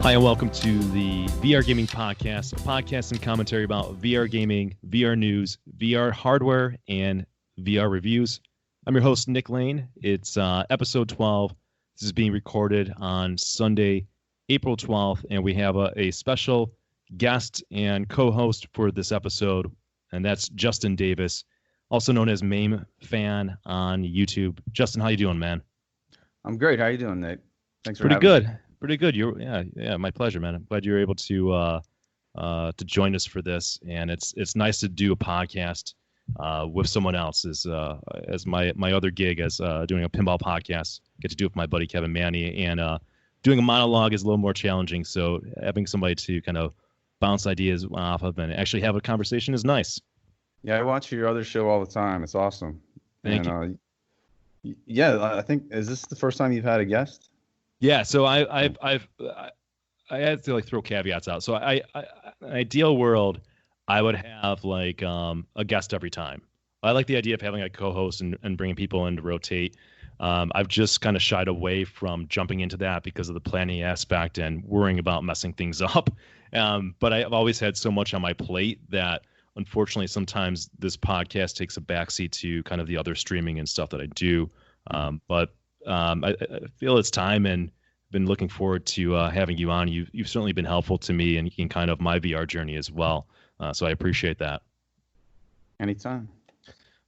Hi, and welcome to the VR Gaming Podcast, a podcast and commentary about VR gaming, VR news, VR hardware, and VR reviews. I'm your host, Nick Lane. It's episode 12. This is being recorded on Sunday, April 12th, and we have a special guest and co-host for this episode, and that's Justin Davis, also known as Mame Fan on YouTube. Justin, how you doing, man? I'm great. How you doing, Nick? Thanks for Pretty having good. me. Pretty good. Yeah, my pleasure, man. I'm glad you're able to join us for this, and it's nice to do a podcast with someone else as my other gig as doing a pinball podcast. Get to do it with my buddy Kevin Manny, and doing a monologue is a little more challenging. So having somebody to kind of bounce ideas off of and actually have a conversation is nice. Yeah, I watch your other show all the time. It's awesome. Thank you. Yeah, I think, is this the first time you've had a guest? Yeah, so I had to throw caveats out. So I an ideal world, I would have a guest every time. I like the idea of having a co-host and bringing people in to rotate. I've just kind of shied away from jumping into that because of the planning aspect and worrying about messing things up. But I've always had so much on my plate that unfortunately sometimes this podcast takes a backseat to kind of the other streaming and stuff that I do. But I feel it's time, and been looking forward to having you on. You've certainly been helpful to me and in kind of my VR journey as well. So I appreciate that. Anytime.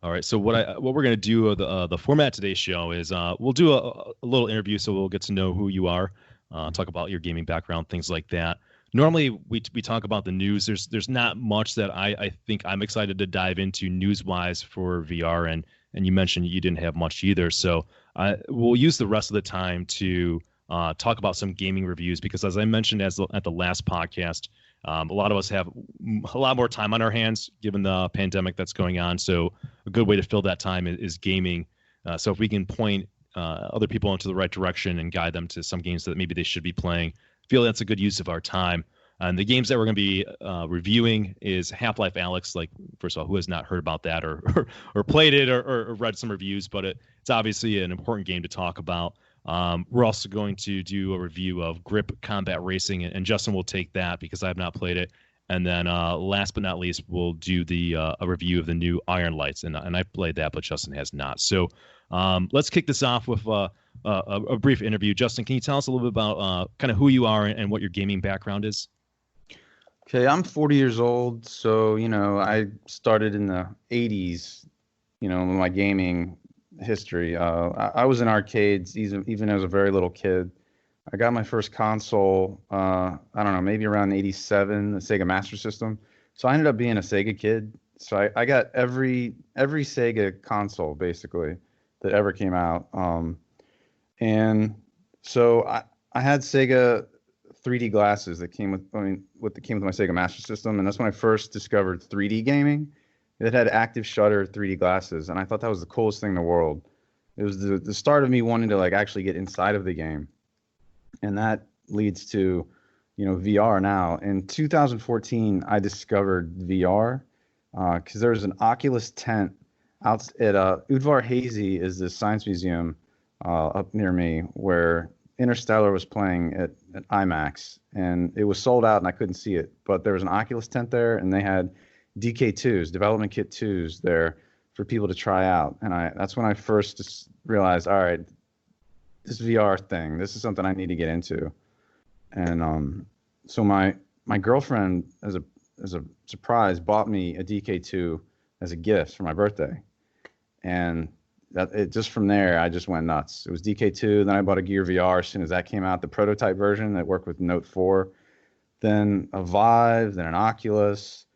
All right. So what we're going to do, the format of today's show is we'll do a little interview, so we'll get to know who you are, talk about your gaming background, things like that. Normally we talk about the news. There's not much that I think I'm excited to dive into news-wise for VR, and you mentioned you didn't have much either. So we'll use the rest of the time to talk about some gaming reviews, because as I mentioned at the last podcast, a lot of us have a lot more time on our hands given the pandemic that's going on. So a good way to fill that time is gaming. So if we can point other people into the right direction and guide them to some games that maybe they should be playing, I feel that's a good use of our time. And the games that we're going to be reviewing is Half-Life Alyx. Like, first of all, who has not heard about that or played it or read some reviews? But it's obviously an important game to talk about. We're also going to do a review of Grip Combat Racing, and Justin will take that because I have not played it. And then last but not least, we'll do a review of the new Ironlights, and I've played that, but Justin has not. So let's kick this off with a brief interview. Justin, can you tell us a little bit about kind of who you are and what your gaming background is? Okay, I'm 40 years old, so, I started in the 80s, my gaming history. I was in arcades even as a very little kid. I got my first console, I don't know, maybe around 87, the Sega Master System. So I ended up being a Sega kid. So I got every Sega console, basically, that ever came out. And so I had Sega 3D glasses that came with my Sega Master System, and that's when I first discovered 3D gaming. It had active shutter 3D glasses, and I thought that was the coolest thing in the world. It was the start of me wanting to actually get inside of the game, and that leads to VR now. In 2014, I discovered VR because there was an Oculus tent out at Udvar Hazy, is this science museum up near me, where Interstellar was playing at IMAX, and it was sold out and I couldn't see it, but there was an Oculus tent there, and they had DK2s, development kit 2s there for people to try out. And that's when I first just realized, all right, this VR thing, this is something I need to get into. And so my girlfriend, as a surprise, bought me a DK2 as a gift for my birthday. And just from there, I just went nuts. It was DK2, then I bought a Gear VR as soon as that came out, the prototype version that worked with Note 4, then a Vive, then an Oculus,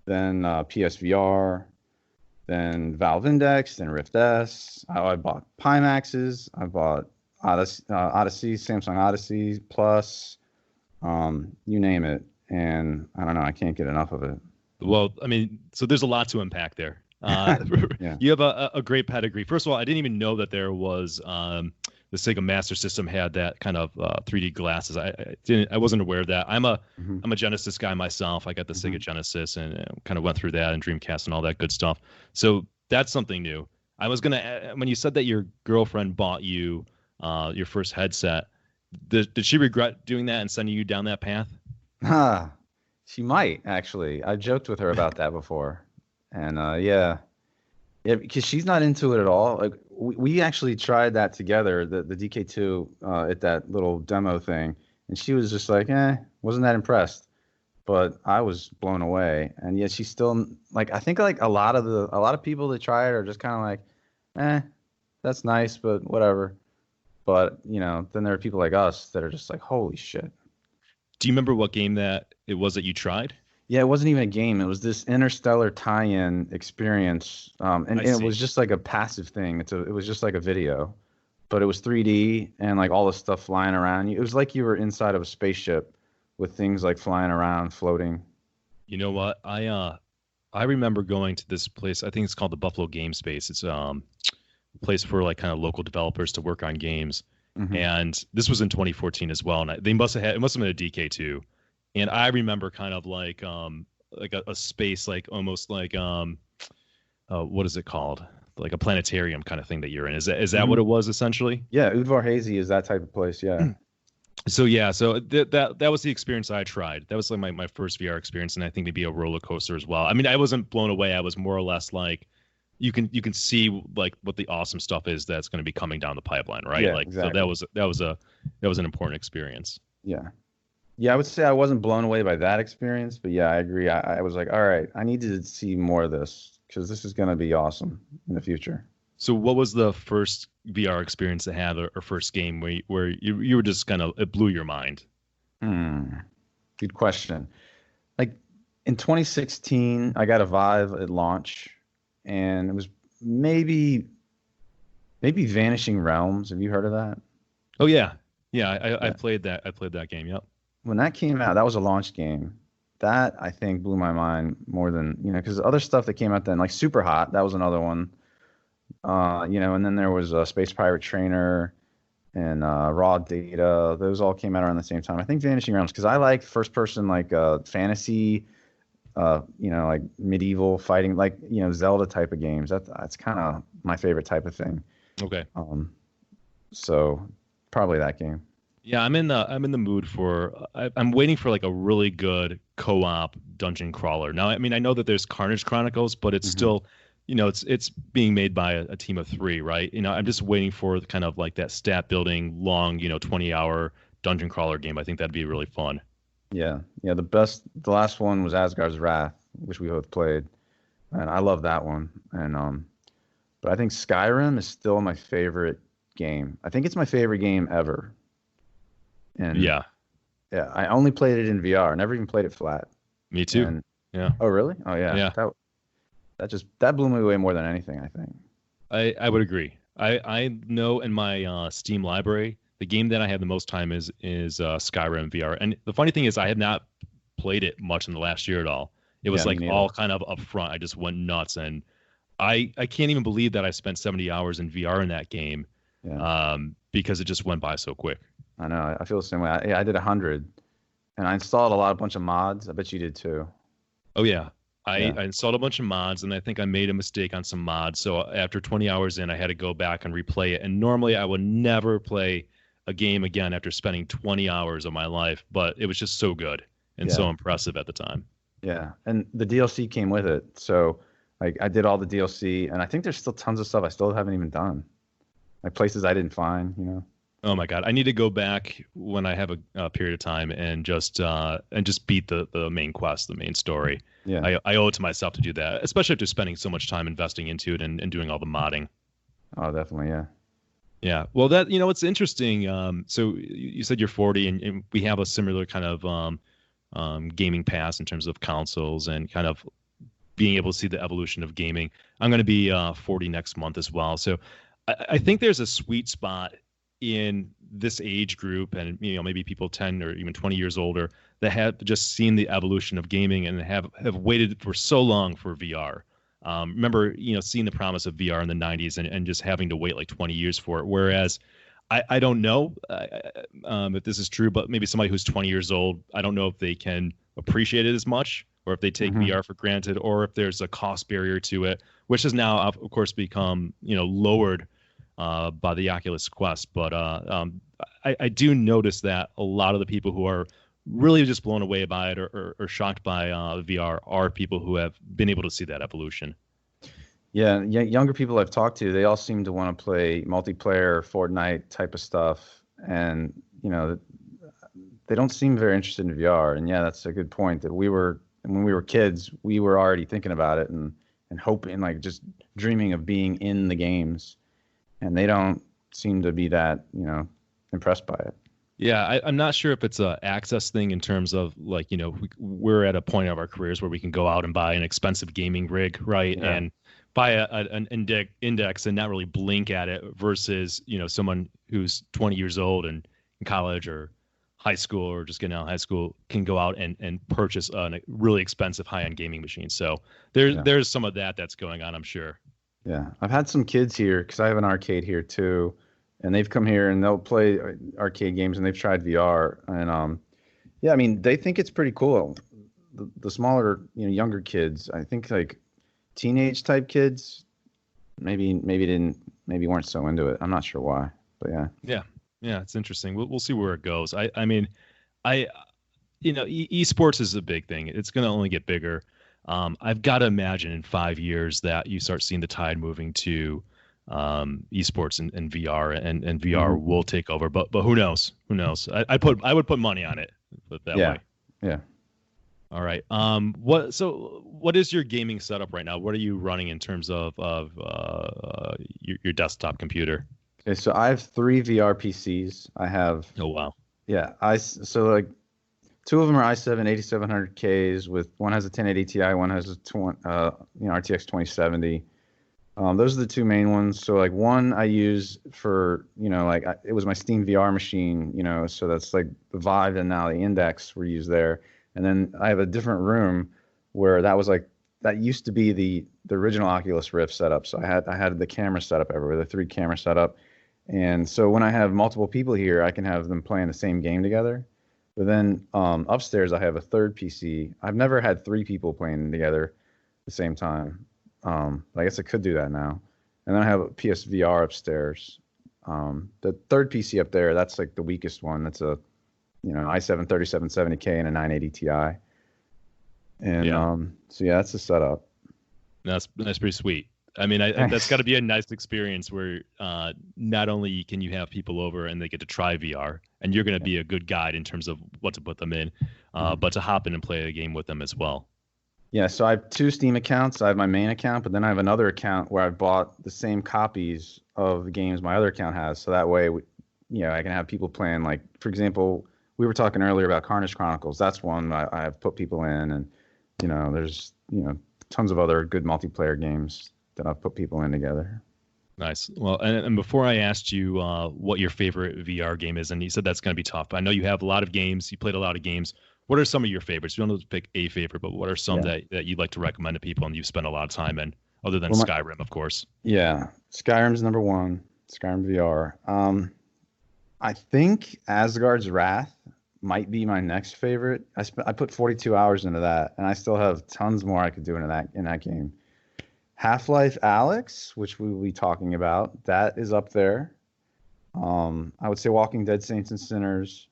then PSVR, then Valve Index, then Rift S. I bought Pimaxes. I bought Odyssey, Samsung Odyssey Plus, you name it. And I don't know, I can't get enough of it. Well, I mean, so there's a lot to unpack there. Yeah. You have a great pedigree. First of all, I didn't even know that there was the Sega Master System had that kind of 3D glasses. I wasn't aware of that. I'm a Genesis guy myself. I got the Sega Genesis and kind of went through that and Dreamcast and all that good stuff. So that's something new. I was gonna, when you said that your girlfriend bought you your first headset, Did she regret doing that and sending you down that path? Huh. She might actually. I joked with her about that before, and yeah, because she's not into it at all. Like we actually tried that together, the DK2 at that little demo thing, and she was just like, wasn't that impressed. But I was blown away, and yet she's still like. I think like a lot of people that try it are just kind of like, that's nice, but whatever. But then there are people like us that are just like, holy shit. Do you remember what game that it was that you tried? Yeah, it wasn't even a game. It was this interstellar tie-in experience, and it was just like a passive thing. It was just like a video, but it was 3D and like all the stuff flying around you. It was like you were inside of a spaceship with things like flying around, floating. You know what? I remember going to this place. I think it's called the Buffalo Game Space. It's a place for like kind of local developers to work on games. Mm-hmm. And this was in 2014 as well. And it must have been a DK2. And I remember kind of like a space, like almost like what is it called? Like a planetarium kind of thing that you're in. Is that Mm-hmm. what it was essentially? Yeah, Udvar Hazy is that type of place. Yeah. So that was the experience I tried. That was like my first VR experience, and I think maybe a roller coaster as well. I mean, I wasn't blown away. I was more or less like, you can see like what the awesome stuff is that's going to be coming down the pipeline, right? Yeah, like exactly. So that was an important experience. Yeah. Yeah, I would say I wasn't blown away by that experience, but yeah, I agree. I was like, all right, I need to see more of this because this is going to be awesome in the future. So what was the first VR experience to have, or first game where you were just kind of, it blew your mind? Good question. Like in 2016, I got a Vive at launch, and it was maybe Vanishing Realms. Have you heard of that? Oh yeah. I played that. I played that game. Yep. When that came out, that was a launch game. That I think blew my mind more than, because other stuff that came out then, like Super Hot, that was another one. And then there was Space Pirate Trainer and Raw Data. Those all came out around the same time. I think Vanishing Realms, because I like first person, like fantasy, like medieval fighting, like Zelda type of games. That's kind of my favorite type of thing. Okay. So probably that game. Yeah, I'm in the mood for. I'm waiting for like a really good co-op dungeon crawler. Now, I mean, I know that there's Carnage Chronicles, but it's still, it's being made by a team of 3, right? I'm just waiting for kind of like that stat building, long, 20-hour dungeon crawler game. I think that'd be really fun. Yeah, the last one was Asgard's Wrath, which we both played, and I love that one. And but I think Skyrim is still my favorite game. I think it's my favorite game ever. And yeah, I only played it in VR. Never even played it flat. Me too. And, yeah. Oh, really? Oh, yeah. Yeah. That blew me away more than anything, I think. I would agree. I know in my Steam library, the game that I have the most time is Skyrim VR. And the funny thing is, I have not played it much in the last year at all. It was like all kind of up front. I just went nuts, and I can't even believe that I spent 70 hours in VR in that game. Yeah. Because it just went by so quick. I know. I feel the same way. I did 100, and I installed a bunch of mods. I bet you did too. Oh yeah. I installed a bunch of mods, and I think I made a mistake on some mods. So after 20 hours in, I had to go back and replay it. And normally I would never play a game again after spending 20 hours of my life, but it was just so good and so impressive at the time. Yeah, and the DLC came with it. So like I did all the DLC, and I think there's still tons of stuff I still haven't even done. Like places I didn't find. Oh my God! I need to go back when I have a period of time and just beat the main quest, the main story. Yeah, I owe it to myself to do that, especially after spending so much time investing into it and doing all the modding. Oh, definitely, yeah. Yeah. Well, that it's interesting. So you said you're 40, and we have a similar kind of gaming past in terms of consoles and kind of being able to see the evolution of gaming. I'm going to be 40 next month as well, so I think there's a sweet spot in this age group, and maybe people 10 or even 20 years older that have just seen the evolution of gaming and have waited for so long for VR. Remember, seeing the promise of VR in the 90s and just having to wait like 20 years for it. Whereas I don't know if this is true, but maybe somebody who's 20 years old, I don't know if they can appreciate it as much, or if they take VR for granted, or if there's a cost barrier to it, which has now, of course, become lowered by the Oculus Quest. But I I do notice that a lot of the people who are really just blown away by it or shocked by VR are people who have been able to see that evolution. Yeah, younger people I've talked to, they all seem to want to play multiplayer, Fortnite type of stuff, and they don't seem very interested in VR. And yeah, that's a good point. That when we were kids, we were already thinking about it and hoping, like just dreaming of being in the games, and they don't seem to be that impressed by it. Yeah, I'm not sure if it's a access thing in terms of like, we're at a point of our careers where we can go out and buy an expensive gaming rig, right? Yeah. And buy an index and not really blink at it versus, someone who's 20 years old and in college or high school or just getting out of high school can go out and purchase a really expensive high-end gaming machine. So there's some of that's going on, I'm sure. Yeah, I've had some kids here because I have an arcade here too, and they've come here and they'll play arcade games and they've tried VR and yeah, I mean they think it's pretty cool. The smaller, younger kids, I think like teenage type kids, maybe weren't so into it. I'm not sure why, but yeah. Yeah, it's interesting. We'll see where it goes. I mean, esports is a big thing. It's going to only get bigger. I've got to imagine in 5 years that you start seeing the tide moving to esports and VR, and VR will take over. But who knows? Who knows? I would put money on it. Put it that way. Yeah. All right. What is your gaming setup right now? What are you running in terms of your desktop computer? Okay, so I have 3 VR PCs. I have. Oh wow. Yeah, so like 2 of them are i7 8700Ks with one has a 1080 Ti, one has a RTX 2070. Those are the 2 main ones. So like one I use for it was my Steam VR machine, so that's like the Vive and now the Index were used there. And then I have a different room where that used to be the original Oculus Rift setup. So I had the camera setup everywhere, the 3 camera setup. And so when I have multiple people here, I can have them playing the same game together. But then upstairs, I have a third PC. I've never had 3 people playing together at the same time. I guess I could do that now. And then I have a PSVR upstairs. The third PC up there, that's like the weakest one. That's a i7 3770K and a 980 Ti. And so yeah, that's the setup. That's pretty sweet. I mean, that's got to be a nice experience where not only can you have people over and they get to try VR, and you're going to be a good guide in terms of what to put them in, but to hop in and play a game with them as well. Yeah, so I have 2 Steam accounts. I have my main account, but then I have another account where I've bought the same copies of the games my other account has. So that way, I can have people playing. Like, for example, we were talking earlier about Carnage Chronicles. That's one I have put people in, and there's tons of other good multiplayer games that I've put people in together. Nice. Well, and before I asked you what your favorite VR game is, and you said that's going to be tough. I know you have a lot of games. You played a lot of games. What are some of your favorites? You don't have to pick a favorite, but what are some that you'd like to recommend to people and you've spent a lot of time in, other than Skyrim, of course? Yeah, Skyrim's number 1. Skyrim VR. I think Asgard's Wrath might be my next favorite. I put 42 hours into that, and I still have tons more I could do in that game. Half-Life Alyx, which we will be talking about, that is up there. I would say Walking Dead Saints and Sinners.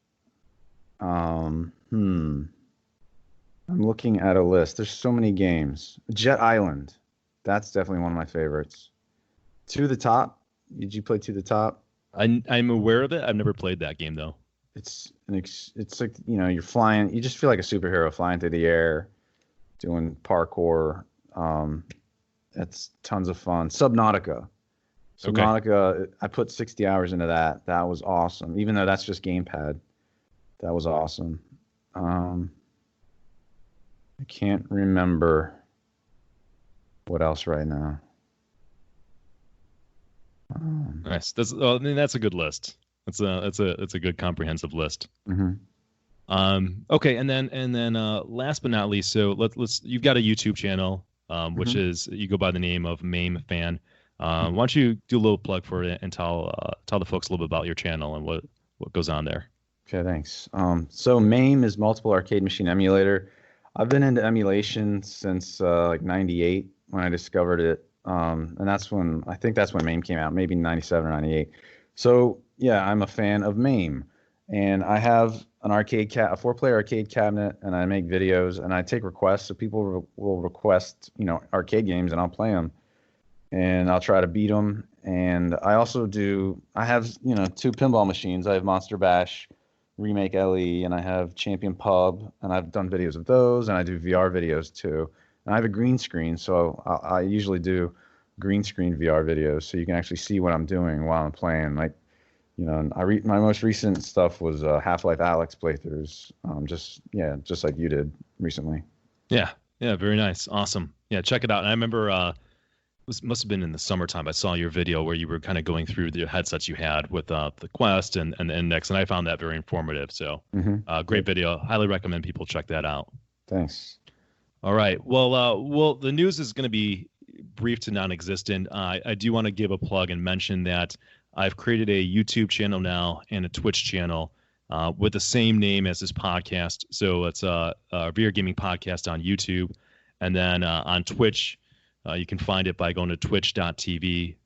I'm looking at a list. There's so many games. Jet Island, that's definitely one of my favorites. To the Top. Did you play To the Top? I'm aware of it. I've never played that game though. It's like you're flying. You just feel like a superhero flying through the air, doing parkour. That's tons of fun. Subnautica. I put 60 hours into that. That was awesome. Even though that's just gamepad, that was awesome. I can't remember what else right now. Nice. That's a good list. It's a good comprehensive list. Mm-hmm. Okay, and then last but not least, so let's you've got a YouTube channel, which is you go by the name of Mame Fan. Why don't you do a little plug for it and tell the folks a little bit about your channel and what goes on there? Okay, thanks. So Mame is multiple arcade machine emulator. I've been into emulation since like '98 when I discovered it, and I think that's when Mame came out, maybe '97 or '98. So yeah, I'm a fan of MAME, and I have an a 4-player arcade cabinet, and I make videos and I take requests. So people will request, arcade games, and I'll play them, and I'll try to beat them. And I have, 2 pinball machines. I have Monster Bash, Remake LE, and I have Champion Pub, and I've done videos of those, and I do VR videos too. And I have a green screen, so I usually do green screen VR videos, so you can actually see what I'm doing while I'm playing. Like, and my most recent stuff was Half-Life Alyx playthroughs, just like you did recently. Yeah, yeah, very nice, awesome. Yeah, check it out. And I remember must have been in the summertime. I saw your video where you were kind of going through the headsets you had with the Quest and the Index, and I found that very informative. So, great video. Highly recommend people check that out. Thanks. All right. Well, the news is going to be brief to non-existent. I do want to give a plug and mention that I've created a YouTube channel now and a Twitch channel with the same name as this podcast. So it's a VR Gaming Podcast on YouTube, and then on Twitch. You can find it by going to twitch.tv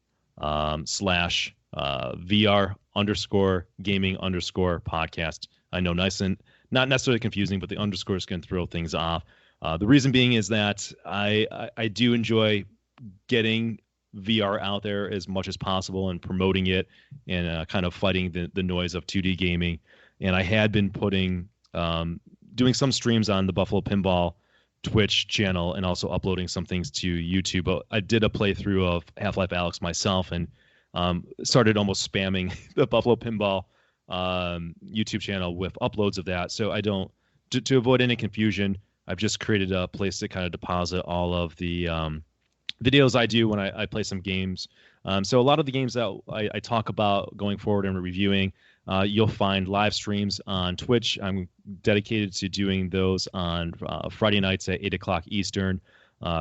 /VR_gaming_podcast. I know, nice and not necessarily confusing, but the underscores can throw things off. The reason being is that I do enjoy getting VR out there as much as possible and promoting it and kind of fighting the noise of 2D gaming. And I had been doing some streams on the Buffalo Pinball Twitch channel and also uploading some things to YouTube. But I did a playthrough of Half-Life Alyx myself and started almost spamming the Buffalo Pinball YouTube channel with uploads of that. So I don't, to avoid any confusion, I've just created a place to kind of deposit all of the videos I do when I play some games. So a lot of the games that I talk about going forward and reviewing, you'll find live streams on Twitch. I'm dedicated to doing those on Friday nights at 8 o'clock Eastern,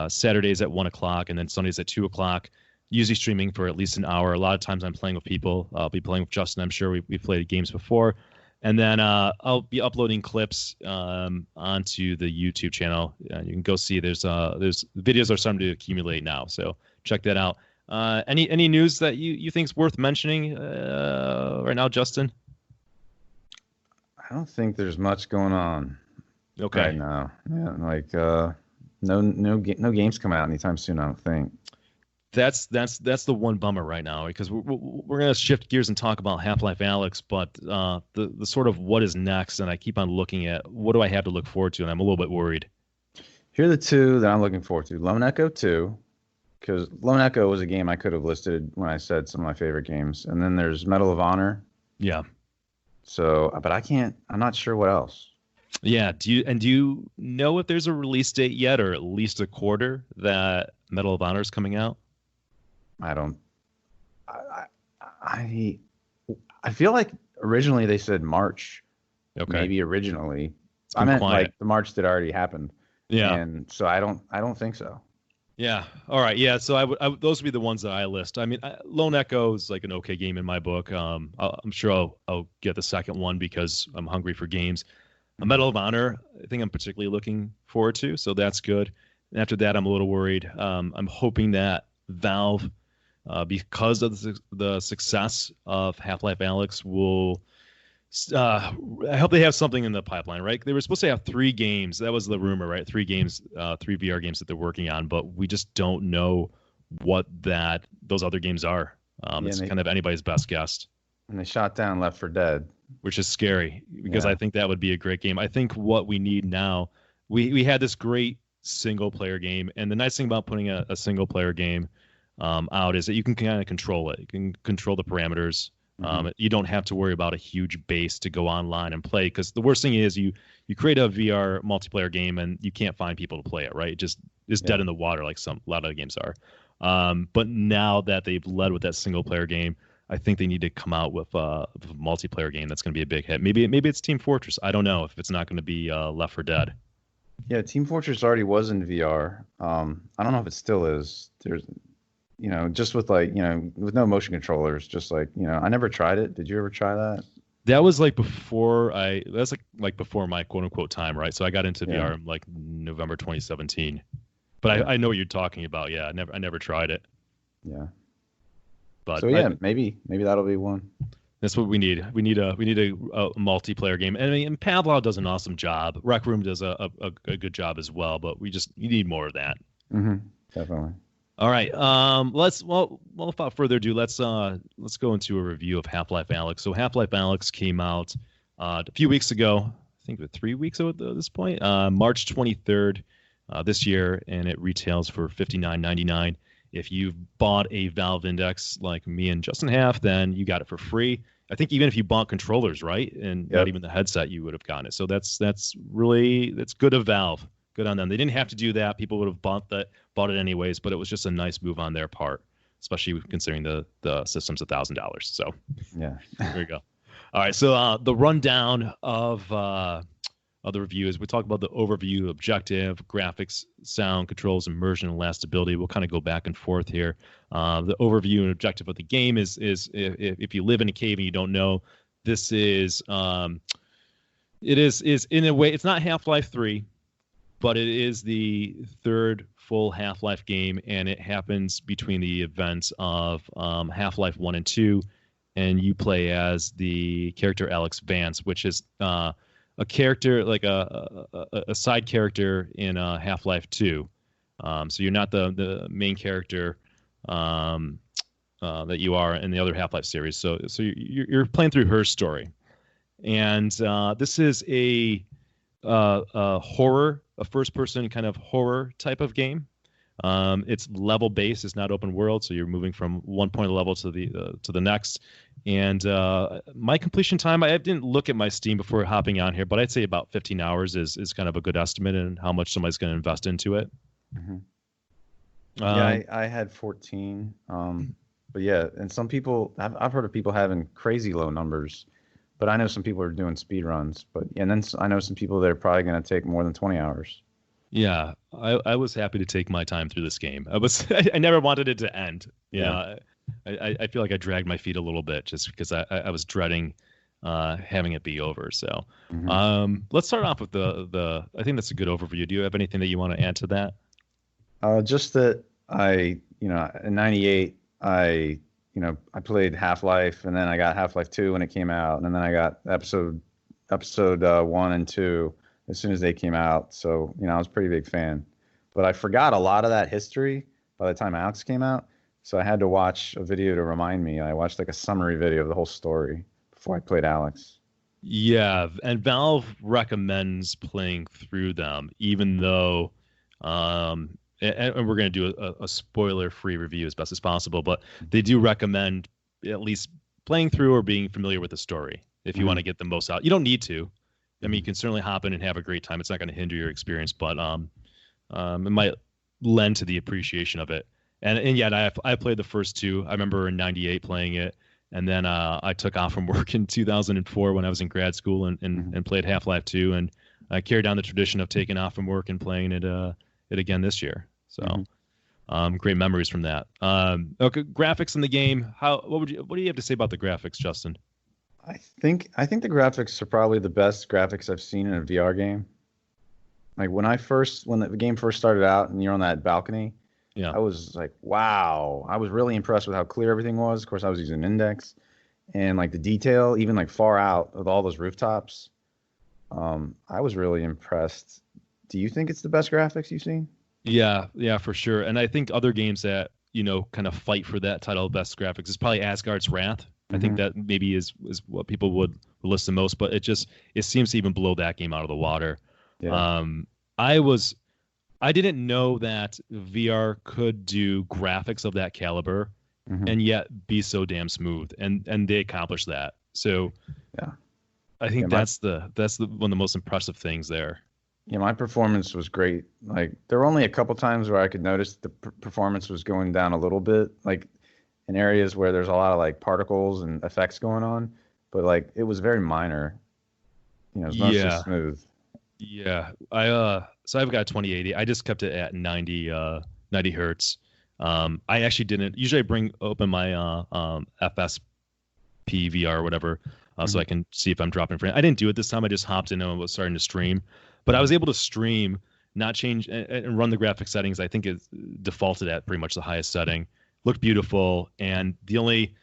Saturdays at 1 o'clock, and then Sundays at 2 o'clock, usually streaming for at least an hour. A lot of times I'm playing with people. I'll be playing with Justin. I'm sure we've played games before. And then I'll be uploading clips onto the YouTube channel. You can go see there's videos are starting to accumulate now. So check that out. Any news that you think is worth mentioning right now, Justin? I don't think there's much going on right now. Yeah, like no games come out anytime soon, I don't think. That's the one bummer right now, because we're gonna shift gears and talk about Half-Life Alyx, but the sort of what is next, and I keep on looking at what do I have to look forward to, and I'm a little bit worried. Here are the two that I'm looking forward to: Lone Echo 2, because Lone Echo was a game I could have listed when I said some of my favorite games, and then there's Medal of Honor. Yeah. So, but I'm not sure what else. Yeah. Do you know if there's a release date yet, or at least a quarter that Medal of Honor is coming out? I don't. I feel like originally they said March. Okay. Maybe originally. I meant quiet. Like the March that already happened. Yeah. And so I don't think so. Yeah. All right. Yeah. So those would be the ones that I list. I mean, Lone Echo is like an okay game in my book. I'm sure I'll get the second one because I'm hungry for games. A Medal of Honor, I think I'm particularly looking forward to. So that's good. And after that, I'm a little worried. I'm hoping that Valve, because of the success of Half-Life Alyx, will. I hope they have something in the pipeline, right? They were supposed to have 3 games. That was the rumor, right? 3 games, 3 VR games that they're working on, but we just don't know what those other games are. It's kind of anybody's best guess. And they shot down Left 4 Dead, which is scary because I think that would be a great game. I think what we need now, we had this great single player game, and the nice thing about putting a single player game out is that you can kind of control it. You can control the parameters. You don't have to worry about a huge base to go online and play, because the worst thing is you create a VR multiplayer game and you can't find people to play it, right? It just is dead in the water like a lot of the games are. But now that they've led with that single player game, I think they need to come out with a multiplayer game that's going to be a big hit. Maybe it's Team Fortress. I don't know if it's not going to be Left 4 Dead. Yeah, Team Fortress already was in VR. I don't know if it still is. There's just with with no motion controllers, just like, I never tried it. Did you ever try that? That was like before before my quote unquote time, right? So I got into VR in like November 2017. But I know what you're talking about. Yeah, I never tried it. Yeah. But so maybe that'll be one. That's what we need. We need a multiplayer game. And I mean, and Pavlov does an awesome job. Rec Room does a good job as well. But you need more of that. Definitely. All right. Without further ado, let's go into a review of Half-Life Alyx. So Half-Life Alyx came out a few weeks ago. I think 3 weeks ago at this point. March 23rd this year, and it retails for $59.99. If you've bought a Valve Index like me and Justin have, then you got it for free. I think even if you bought controllers, right, and not even the headset, you would have gotten it. So that's good of Valve. Good on them. They didn't have to do that. People would have bought it anyways, but it was just a nice move on their part, especially considering the system's $1,000. So yeah, there you go. All right, so the rundown of the review is we talk about the overview, objective, graphics, sound, controls, immersion, and lastability. We'll kind of go back and forth here. The overview and objective of the game is if you live in a cave and you don't know, this is it is in a way, it's not Half-Life 3, but it is the third full Half-Life game, and it happens between the events of Half-Life 1 and 2, and you play as the character Alyx Vance, which is a character like a side character in Half-Life 2. So you're not the main character that you are in the other Half-Life series. So you're playing through her story, and this is a horror, a first-person kind of horror type of game. It's level based. It's not open world, so you're moving from one point of the level to the next. And my completion time, I didn't look at my Steam before hopping on here, but I'd say about 15 hours is kind of a good estimate in how much somebody's going to invest into it. Yeah, I had 14. But yeah, and some people, I've heard of people having crazy low numbers, but I know some people are doing speed runs. But yeah, and then I know some people that are probably going to take more than 20 hours. Yeah, I was happy to take my time through this game. I never wanted it to end. Yeah. I feel like I dragged my feet a little bit just because I was dreading having it be over. So let's start off with the I think that's a good overview. Do you have anything that you want to add to that? Just that in '98, I played Half-Life, and then I got Half-Life 2 when it came out, and then I got episode 1 and 2 as soon as they came out. So, I was a pretty big fan. But I forgot a lot of that history by the time Alyx came out. So I had to watch a video to remind me. I watched like a summary video of the whole story before I played Alyx. Yeah, and Valve recommends playing through them, even though, and we're going to do a spoiler-free review as best as possible, but they do recommend at least playing through or being familiar with the story if you want to get the most out. You don't need to. I mean, you can certainly hop in and have a great time. It's not going to hinder your experience, but it might lend to the appreciation of it. And yet, I played the first two. I remember in '98 playing it, and then I took off from work in 2004 when I was in grad school and played Half-Life 2, and I carried down the tradition of taking off from work and playing it again this year. So, great memories from that. Okay, graphics in the game. What do you have to say about the graphics, Justin? I think the graphics are probably the best graphics I've seen in a VR game. Like when the game first started out and you're on that balcony, yeah, I was like, wow. I was really impressed with how clear everything was. Of course, I was using Index, and like the detail, even like far out of all those rooftops. I was really impressed. Do you think it's the best graphics you've seen? Yeah, for sure. And I think other games that kind of fight for that title of best graphics is probably Asgard's Wrath. I think that maybe is what people would list the most, but it seems to even blow that game out of the water. Yeah. I didn't know that VR could do graphics of that caliber and yet be so damn smooth, and they accomplished that. So yeah, I think that's one of the most impressive things there. Yeah, my performance was great. Like there were only a couple times where I could notice the performance was going down a little bit, like in areas where there's a lot of like particles and effects going on, but like it was very minor. It's mostly smooth. Yeah, so I've got a 2080. I just kept it at 90 hertz. I actually didn't. Usually I open my FSP VR or whatever, so I can see if I'm dropping frame. I didn't do it this time. I just hopped in and was starting to stream, but I was able to stream, not change and run the graphic settings. I think it defaulted at pretty much the highest setting. Looked beautiful, and the only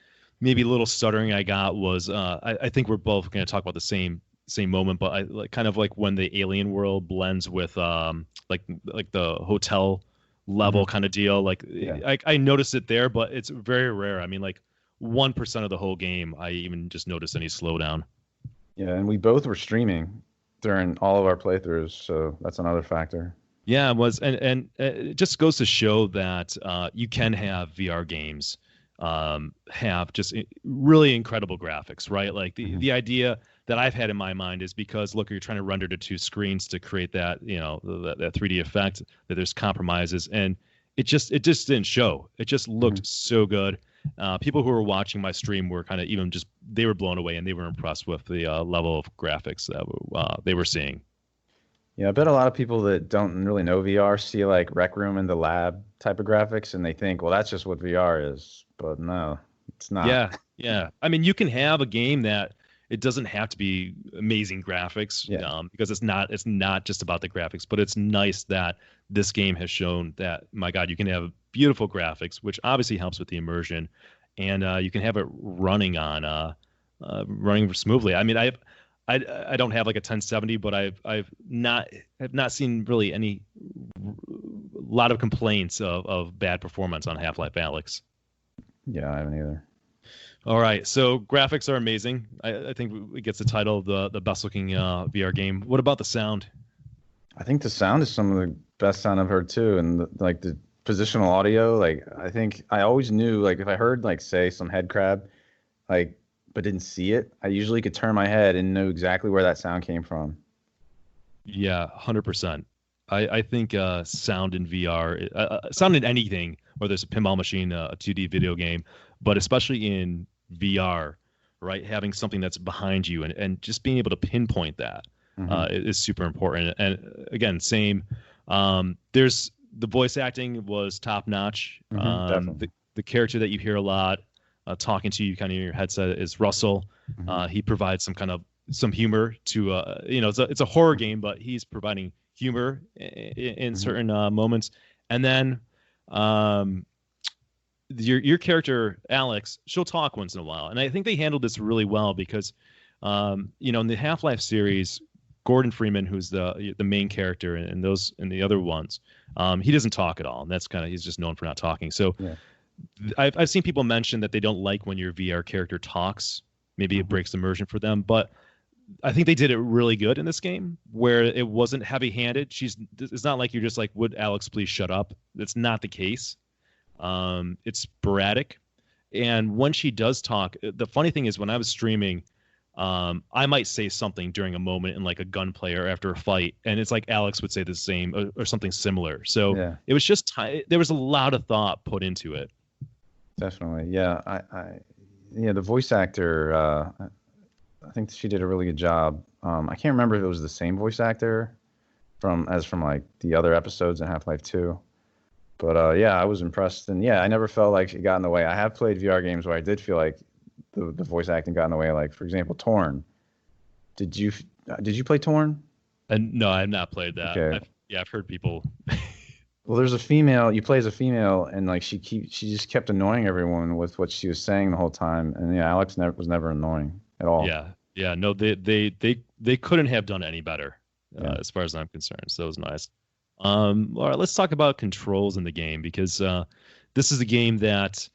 maybe a little stuttering I got was I think we're both going to talk about the same moment, but I like kind of like when the alien world blends with like the hotel level kind of deal. Like I noticed it there, but it's very rare. I mean, like 1% of the whole game, I even just noticed any slowdown. Yeah, and we both were streaming during all of our playthroughs, so that's another factor. Yeah, it was, and it just goes to show that you can have VR games have just really incredible graphics, right? Like the idea that I've had in my mind is because look, you're trying to render to two screens to create that that 3D effect, that there's compromises, and it just didn't show. It just looked so good. People who were watching my stream were kind of even just they were blown away and they were impressed with the level of graphics that they were seeing. Yeah, I bet a lot of people that don't really know VR see like Rec Room in the Lab type of graphics, and they think, well, that's just what VR is. But no, it's not. Yeah. I mean, you can have a game that it doesn't have to be amazing graphics, because it's not just about the graphics. But it's nice that this game has shown that, my God, you can have beautiful graphics, which obviously helps with the immersion, and you can have it running smoothly. I mean, I don't have like a 1070, but I've not seen really any lot of complaints of bad performance on Half-Life Alyx. Yeah, I haven't either. All right, so graphics are amazing. I think it gets the title of the best looking VR game. What about the sound? I think the sound is some of the best sound I've heard too, and the positional audio. Like I think I always knew, like if I heard like say some head crab, like but didn't see it, I usually could turn my head and know exactly where that sound came from. Yeah, 100%. I think sound in VR, sound in anything, whether it's a pinball machine, a 2D video game, but especially in VR, right? Having something that's behind you and just being able to pinpoint that is super important. And again, same. There's the voice acting was top notch. The character that you hear a lot talking to you kind of in your headset is Russell. He provides some humor to it's a horror game, but he's providing humor in certain moments. And then your character Alyx, she'll talk once in a while, and I think they handled this really well because in the Half-Life series, Gordon Freeman, who's the main character, and the other ones, he doesn't talk at all, and that's he's just known for not talking. So I've seen people mention that they don't like when your VR character talks. Maybe it breaks immersion for them, but I think they did it really good in this game, where it wasn't heavy-handed. It's not like you're just like, would Alyx please shut up? That's not the case. It's sporadic, and when she does talk, the funny thing is when I was streaming, I might say something during a moment in like a gunplay or after a fight, and it's like Alyx would say the same or something similar. So it was just there was a lot of thought put into it. Definitely, yeah. The voice actor, I think she did a really good job. I can't remember if it was the same voice actor from like the other episodes in Half-Life 2. But I was impressed, and I never felt like it got in the way. I have played VR games where I did feel like the voice acting got in the way. Like for example, Torn. Did you play Torn? No, I have not played that. Okay. I've heard people. Well, there's a female. You play as a female, and like she just kept annoying everyone with what she was saying the whole time. And Alyx was never annoying at all. Yeah. No, they couldn't have done any better, as far as I'm concerned. So it was nice. All right, let's talk about controls in the game, because this is a game that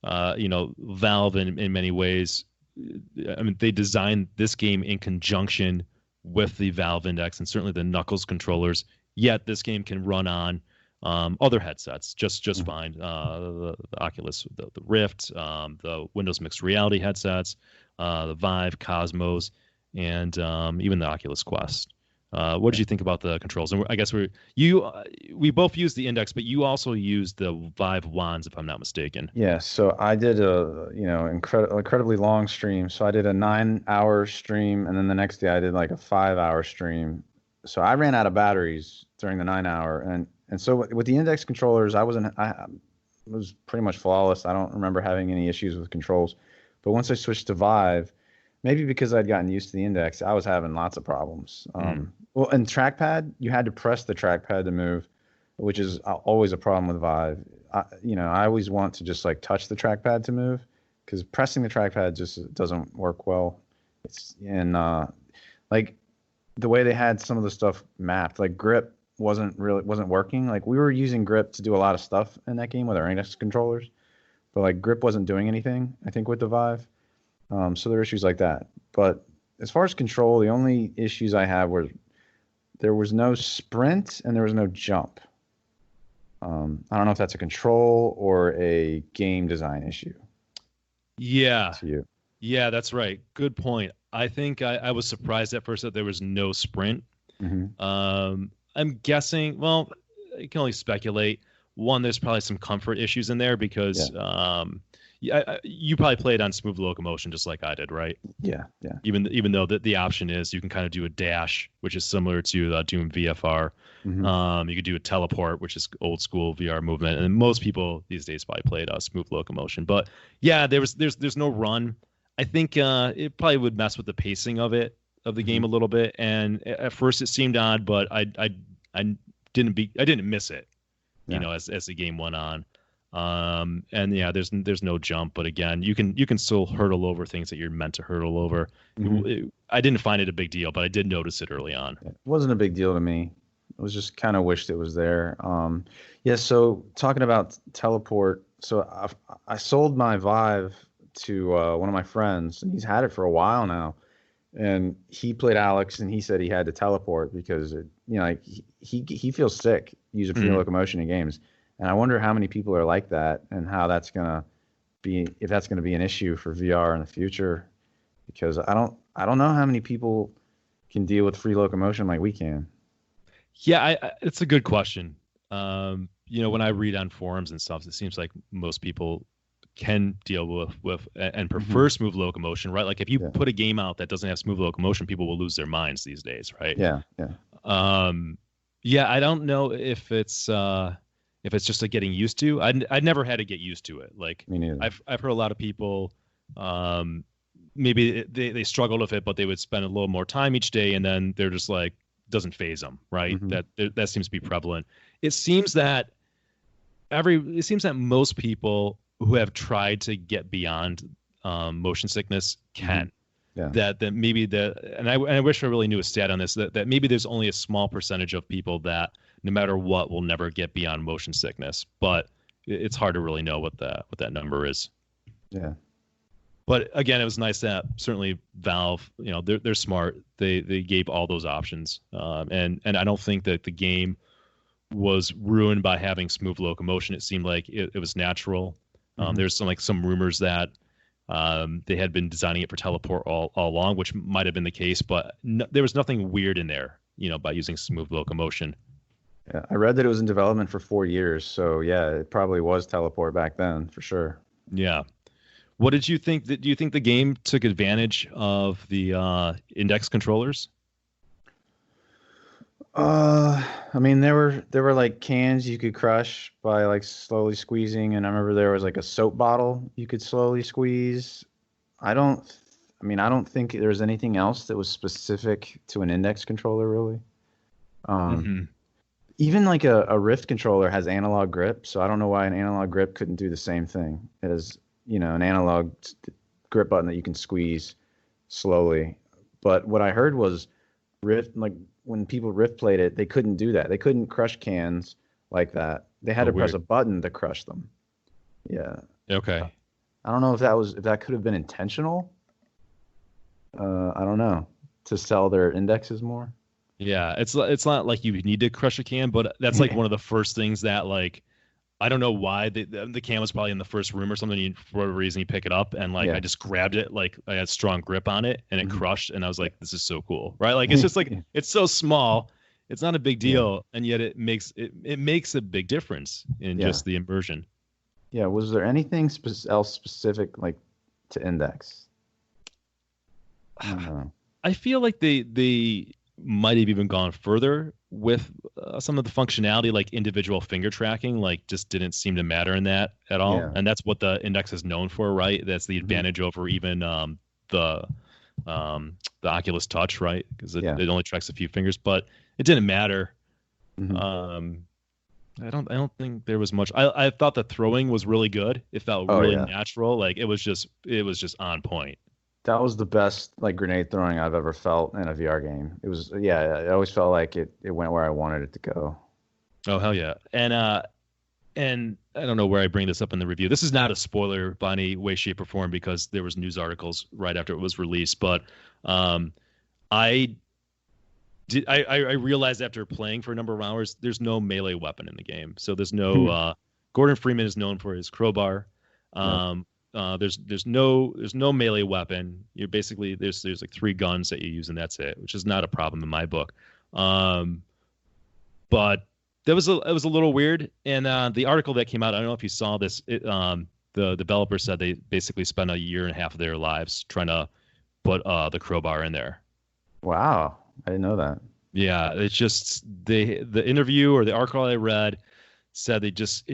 Valve in many ways. I mean, they designed this game in conjunction with the Valve Index and certainly the Knuckles controllers. Yet this game can run on other headsets just fine. The Oculus, the Rift, the Windows Mixed Reality headsets, the Vive, Cosmos, and even the Oculus Quest. What did you think about the controls? And I guess we both used the Index, but you also used the Vive wands, if I'm not mistaken. Yeah. So I did a incredibly long stream. So I did a 9-hour stream, and then the next day I did like a 5-hour stream. So I ran out of batteries during the 9-hour, and so with the Index controllers, I was pretty much flawless. I don't remember having any issues with controls, but once I switched to Vive, maybe because I'd gotten used to the Index, I was having lots of problems. Well, and trackpad, you had to press the trackpad to move, which is always a problem with Vive. I always want to just like touch the trackpad to move, because pressing the trackpad just doesn't work well. Like the way they had some of the stuff mapped, like grip wasn't working. Like we were using grip to do a lot of stuff in that game with our index controllers, but like grip wasn't doing anything, I think, with the Vive. So there were issues like that. But as far as control, the only issues I have were there was no sprint and there was no jump. I don't know if that's a control or a game design issue. Yeah. To you. Yeah, that's right. Good point. I think I was surprised at first that there was no sprint. Mm-hmm. I'm guessing, well, you can only speculate. One, there's probably some comfort issues in there because you probably played on smooth locomotion just like I did, right? Yeah. Even though the option is you can kind of do a dash, which is similar to Doom VFR. Mm-hmm. You could do a teleport, which is old school VR movement, and most people these days probably played smooth locomotion. But yeah, there's no run. I think it probably would mess with the pacing of the game a little bit. And at first it seemed odd, but I didn't miss it, as the game went on. And yeah, there's no jump, but again, you can still hurdle over things that you're meant to hurdle over. I didn't find it a big deal, but I did notice it early on. It wasn't a big deal to me. I was just kind of wished it was there. So talking about teleport, so I sold my Vive to one of my friends, and he's had it for a while now. And he played Alyx, and he said he had to teleport because he feels sick using free locomotion in games. And I wonder how many people are like that, and how that's gonna be, if that's gonna be an issue for VR in the future. Because I don't know how many people can deal with free locomotion like we can. Yeah, it's a good question. When I read on forums and stuff, it seems like most people can deal with and prefer smooth locomotion, right? Like if you put a game out that doesn't have smooth locomotion, people will lose their minds these days, right? Yeah. I don't know if it's just like getting used to. I'd never had to get used to it. Like me neither. I've heard a lot of people, maybe they struggled with it, but they would spend a little more time each day, and then they're just like, doesn't phase them, right? That seems to be prevalent. It seems that most people who have tried to get beyond motion sickness can. That maybe and I wish I really knew a stat on this, that maybe there's only a small percentage of people that no matter what will never get beyond motion sickness, but it's hard to really know what that number is. Yeah. But again, it was nice that certainly Valve, they're smart. They gave all those options, and I don't think that the game was ruined by having smooth locomotion. It seemed like it was natural. There's some rumors that they had been designing it for teleport all along, which might have been the case, but there was nothing weird in there, by using smooth locomotion. Yeah, I read that it was in development for 4 years, so yeah, it probably was teleport back then for sure. Yeah. What did you think? Do you think the game took advantage of the index controllers? I mean, there were like cans you could crush by like slowly squeezing, and I remember there was like a soap bottle you could slowly squeeze. I don't think there was anything else that was specific to an index controller, really. Even like a Rift controller has analog grip, so I don't know why an analog grip couldn't do the same thing as, an analog grip button that you can squeeze slowly. But what I heard was Rift, like when people Rift played it, they couldn't do that. They couldn't crush cans like that. They had to press a button to crush them. Yeah. Okay. I don't know if that could have been intentional. I don't know, to sell their indexes more. Yeah, it's not like you need to crush a can, but that's like one of the first things that, like, I don't know why the can was probably in the first room or something. For whatever reason, you pick it up, and I just grabbed it, like I had strong grip on it, and it crushed, and I was like, "This is so cool, right?" Like it's just like it's so small, it's not a big deal, and yet it makes a big difference in just the immersion. Yeah, was there anything else specific like to index? I feel like they might have even gone further with some of the functionality, like individual finger tracking, like just didn't seem to matter in that at all. And that's what the index is known for, right? That's the advantage over even the Oculus Touch, right? Because it only tracks a few fingers, but it didn't matter. I don't think there was much. I thought the throwing was really good. It felt Oh really yeah, natural. Like it was just on point. that was the best like grenade throwing I've ever felt in a VR game. It was yeah, it always felt like it went where I wanted it to go. Oh hell yeah. And I don't know where I bring this up in the review. This is not a spoiler by any way, shape, or form because there was news articles right after it was released. But um, I I realized after playing for a number of hours, there's no melee weapon in the game. So there's no Gordon Freeman is known for his crowbar. Yep. There's no melee weapon. You're basically there's like three guns that you use and that's it, which is not a problem in my book. Um, but it was a little weird. And the article that came out, I don't know if you saw this. The developer said they basically spent a year and a half of their lives trying to put the crowbar in there. Wow, I didn't know that. Yeah, it's just the interview or the article I read said they just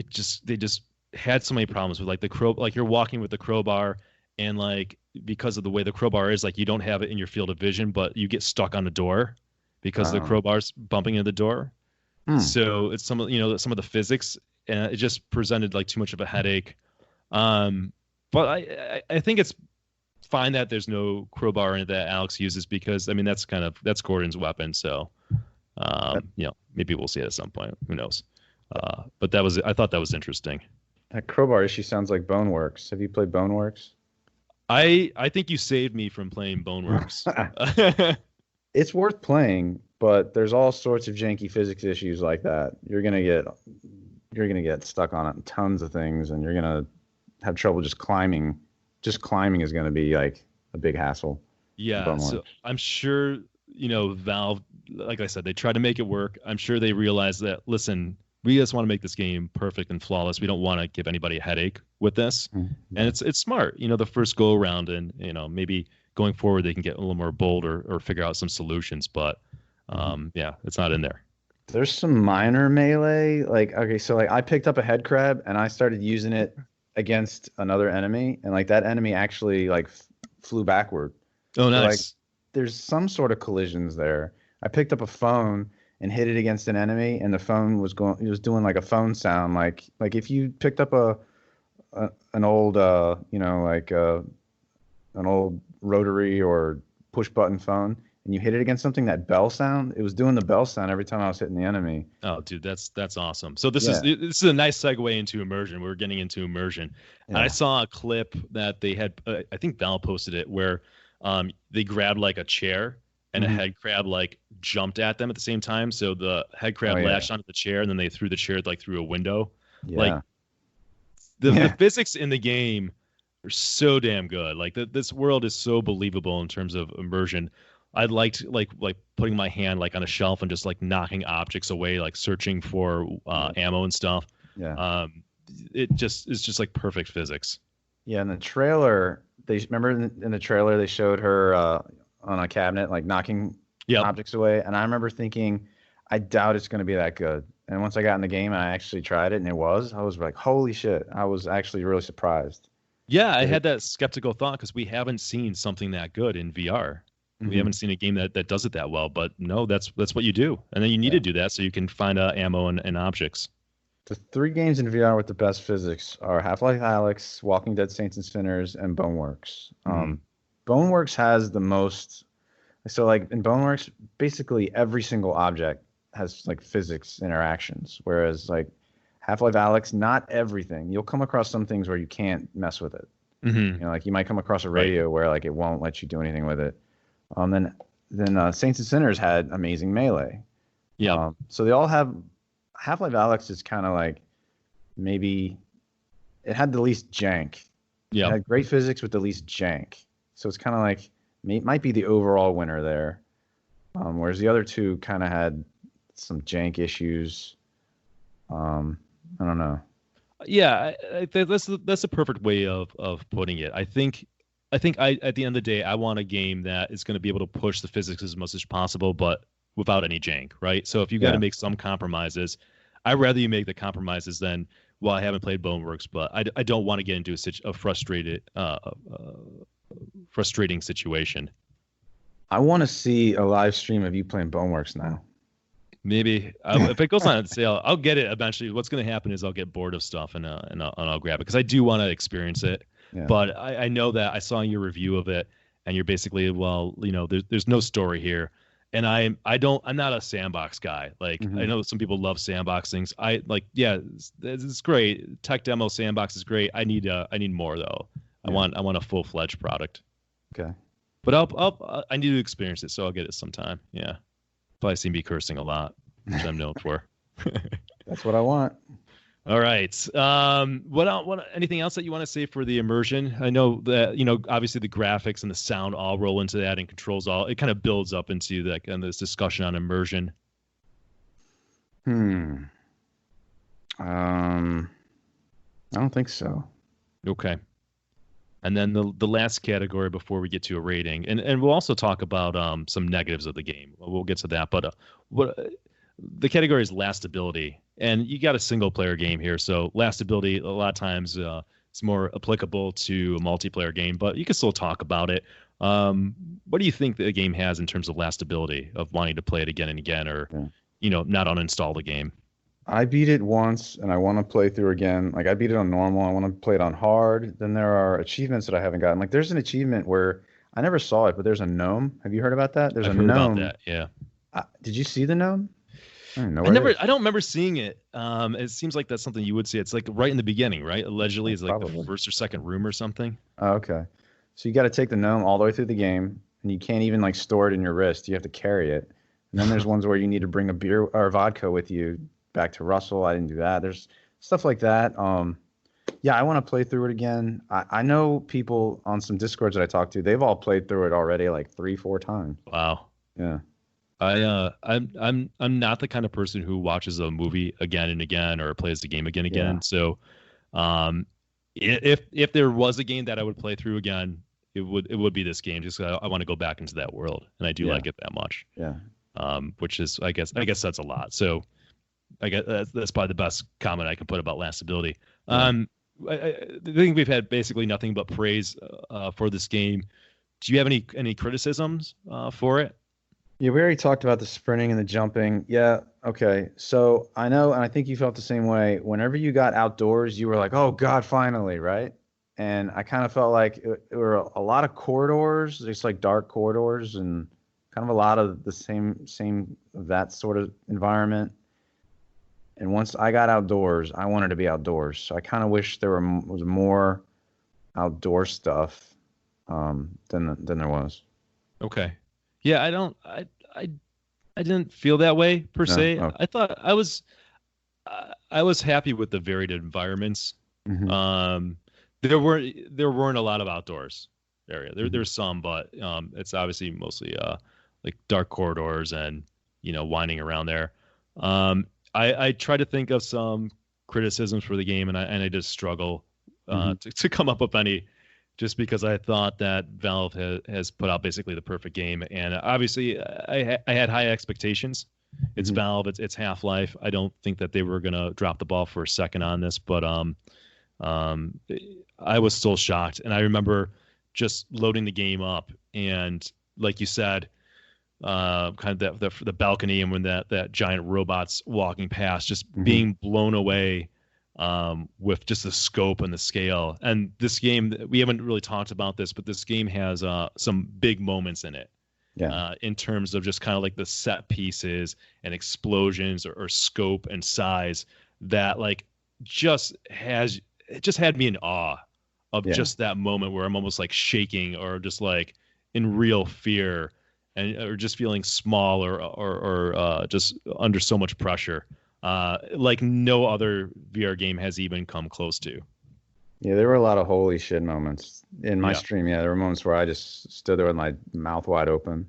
had so many problems with like the crow, like you're walking with the crowbar and like because of the way the crowbar is, like you don't have it in your field of vision, but you get stuck on the door because the Oh. crowbar's bumping into the door. Hmm. So it's some of the physics, and it just presented like too much of a headache. But I think it's fine that there's no crowbar in it that Alyx uses because I mean that's Gordon's weapon. So maybe we'll see it at some point. Who knows? But I thought that was interesting. That crowbar issue sounds like Boneworks. Have you played Boneworks? I think you saved me from playing Boneworks. It's worth playing, but there's all sorts of janky physics issues like that. You're gonna get stuck on tons of things, and you're gonna have trouble just climbing. Just climbing is gonna be like a big hassle. Yeah, Boneworks. so I'm sure, Valve, like I said, they tried to make it work. I'm sure they realized that, listen, we just want to make this game perfect and flawless. We don't want to give anybody a headache with this. Mhm. And it's smart, the first go around and, maybe going forward they can get a little more bold or figure out some solutions. But yeah, it's not in there. There's some minor melee. Like, okay, so like I picked up a head crab and I started using it against another enemy, and like that enemy actually like flew backward. Oh, So like nice. there's some sort of collisions there. I picked up a phone and hit it against an enemy, and the phone was going. It was doing like a phone sound, like if you picked up an old an old rotary or push button phone, and you hit it against something, that bell sound. It was doing the bell sound every time I was hitting the enemy. Oh, dude, that's awesome. So this is Yeah, this is a nice segue into immersion. We're getting into immersion. And I yeah. saw a clip that they had. I think Val posted it where they grabbed like a chair and a Hmm. head crab like jumped at them at the same time. So the head Oh crab yeah, latched onto the chair and then they threw the chair like through a window. Like yeah, the yeah. physics in the game are so damn good. Like this world is so believable in terms of immersion. I liked like putting my hand like on a shelf and just like knocking objects away, like searching for ammo and stuff. Yeah. Um, it's just like perfect physics. Yeah, in the trailer, they remember in the trailer they showed her on a cabinet like knocking Yep. objects away, and I remember thinking, I doubt it's going to be that good. And once I got in the game and I actually tried it, and I was like, holy shit! I was actually really surprised. Yeah, I 'Cause had that skeptical thought because we haven't seen something that good in VR. We Mhm. haven't seen a game that does it that well. But no, that's what you do, and then you need Yeah. to do that so you can find ammo and objects. The three games in VR with the best physics are Half-Life Alyx, Walking Dead Saints and Sinners, and Boneworks. Mhm. Boneworks has the most. So like in Boneworks, basically every single object has like physics interactions, whereas like Half-Life Alyx, not everything. You'll come across some things where you can't mess with it. Mhm. Like you might come across a Right. radio where like it won't let you do anything with it. Then Saints and Sinners had amazing melee. Yep. So they all have. Half-Life Alyx is kind of like maybe it had the least jank. It Yep. had great physics with the least jank. So it's kind of like might be the overall winner there. Whereas the other two kind of had some jank issues. I don't know. Yeah, that's a perfect way of putting it. I think at the end of the day, I want a game that is going to be able to push the physics as much as possible, but without any jank, right? So if you got to Yeah. make some compromises, I'd rather you make the compromises than, well, I haven't played Boneworks, but I don't want to get into a frustrating situation. I want to see a live stream of you playing Boneworks now. Maybe if it goes on sale, I'll get it eventually. What's going to happen is I'll get bored of stuff and I'll grab it because I do want to experience it. Yeah. But I know that I saw your review of it, and you're basically, well, there's no story here, and I'm not a sandbox guy. Like I know some people love sandbox things. I like, yeah, it's great. Tech demo sandbox is great. I need more though. Yeah. I want a full-fledged product. Okay. But I need to experience it, so I'll get it sometime. Yeah. Probably see me cursing a lot, which I'm known for. That's what I want. All right. What anything else that you want to say for the immersion? I know that, obviously the graphics and the sound all roll into that and controls all. It kind of builds up into that and this discussion on immersion. I don't think so. Okay. And then the last category before we get to a rating, and we'll also talk about some negatives of the game. We'll get to that, but the category is lastability, and you got a single player game here, so lastability a lot of times it's more applicable to a multiplayer game, but you can still talk about it. What do you think the game has in terms of lastability of wanting to play it again and again, or not uninstall the game? I beat it once, and I want to play through again. Like, I beat it on normal. I want to play it on hard. Then there are achievements that I haven't gotten. Like, there's an achievement where I never saw it, but there's a gnome. Have you heard about that? There's I've a heard gnome. About that, yeah. Did you see the gnome? I don't remember seeing it. It seems like that's something you would see. It's like right in the beginning, right? Allegedly, it's like the first or second room or something. Oh, okay. So you got to take the gnome all the way through the game, and you can't even like store it in your wrist. You have to carry it. And then there's ones where you need to bring a beer or vodka with you back to Russell. I didn't do that. There's stuff like that. Yeah, I want to play through it again. I know people on some Discords that I talked to, they've all played through it already like 3-4 times. Wow. Yeah. I'm not the kind of person who watches a movie again and again or plays the game again and again. So if there was a game that I would play through again, it would be this game. Just I want to go back into that world, and I do like it that much. Yeah. Which is I guess that's a lot. So I guess that's probably the best comment I can put about lastability. I think we've had basically nothing but praise for this game. Do you have any criticisms for it? Yeah, we already talked about the sprinting and the jumping. Yeah, okay. So I know, and I think you felt the same way. Whenever you got outdoors, you were like, "Oh God, finally!" Right? And I kind of felt like it were a lot of corridors, just like dark corridors, and kind of a lot of the same that sort of environment. And once I got outdoors, I wanted to be outdoors. So I kind of wish there was more outdoor stuff than there was. Okay. Yeah, I didn't feel that way per se. Okay. I thought I was happy with the varied environments. Mm-hmm. There weren't a lot of outdoors area. There's some, but it's obviously mostly like dark corridors and winding around there. I try to think of some criticisms for the game, and I just struggle to come up with any, just because I thought that Valve has put out basically the perfect game, and obviously I had high expectations. It's Valve, it's Half-Life. I don't think that they were gonna drop the ball for a second on this, but I was still shocked, and I remember just loading the game up, and like you said, kind of the balcony, and when that giant robot's walking past, just being blown away with just the scope and the scale. And this game, we haven't really talked about this, but this game has some big moments in it. Yeah. In terms of just kind of like the set pieces and explosions or scope and size that like just had me in awe of just that moment where I'm almost like shaking or just like in real fear. Or just feeling small or just under so much pressure, like no other VR game has even come close to. Yeah, there were a lot of holy shit moments in my stream. Yeah, there were moments where I just stood there with my mouth wide open.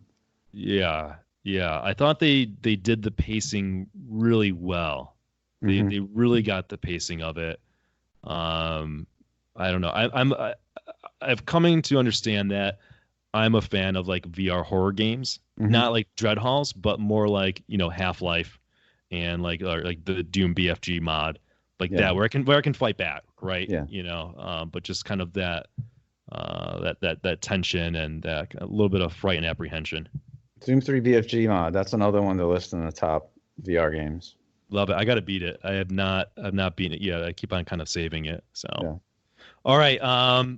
Yeah. I thought they did the pacing really well. They really got the pacing of it. I don't know. I've coming to understand that I'm a fan of like VR horror games, not like Dread Halls, but more like Half-Life and like the Doom BFG mod, like that where I can fight back, right? Yeah. But just kind of that tension and that a little bit of fright and apprehension. Doom 3 BFG mod, that's another one to list in the top VR games. Love it. I got to beat it. I've not beaten it yet. I keep on kind of saving it. So. Yeah. All right,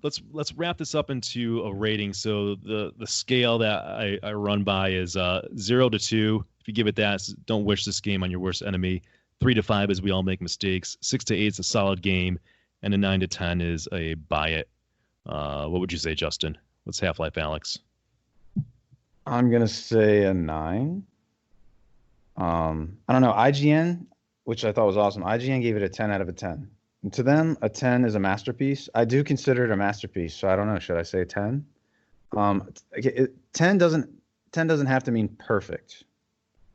let's wrap this up into a rating. So the scale that I run by is 0 to 2. If you give it that, don't wish this game on your worst enemy. 3 to 5 is we all make mistakes. 6 to 8 is a solid game, and a 9 to 10 is a buy it. What would you say, Justin? What's Half-Life Alyx? I'm gonna say a 9. I don't know. IGN, which I thought was awesome. IGN gave it a 10 out of a 10. And to them, a 10 is a masterpiece. I do consider it a masterpiece, so I don't know. Should I say 10? 10 doesn't have to mean perfect,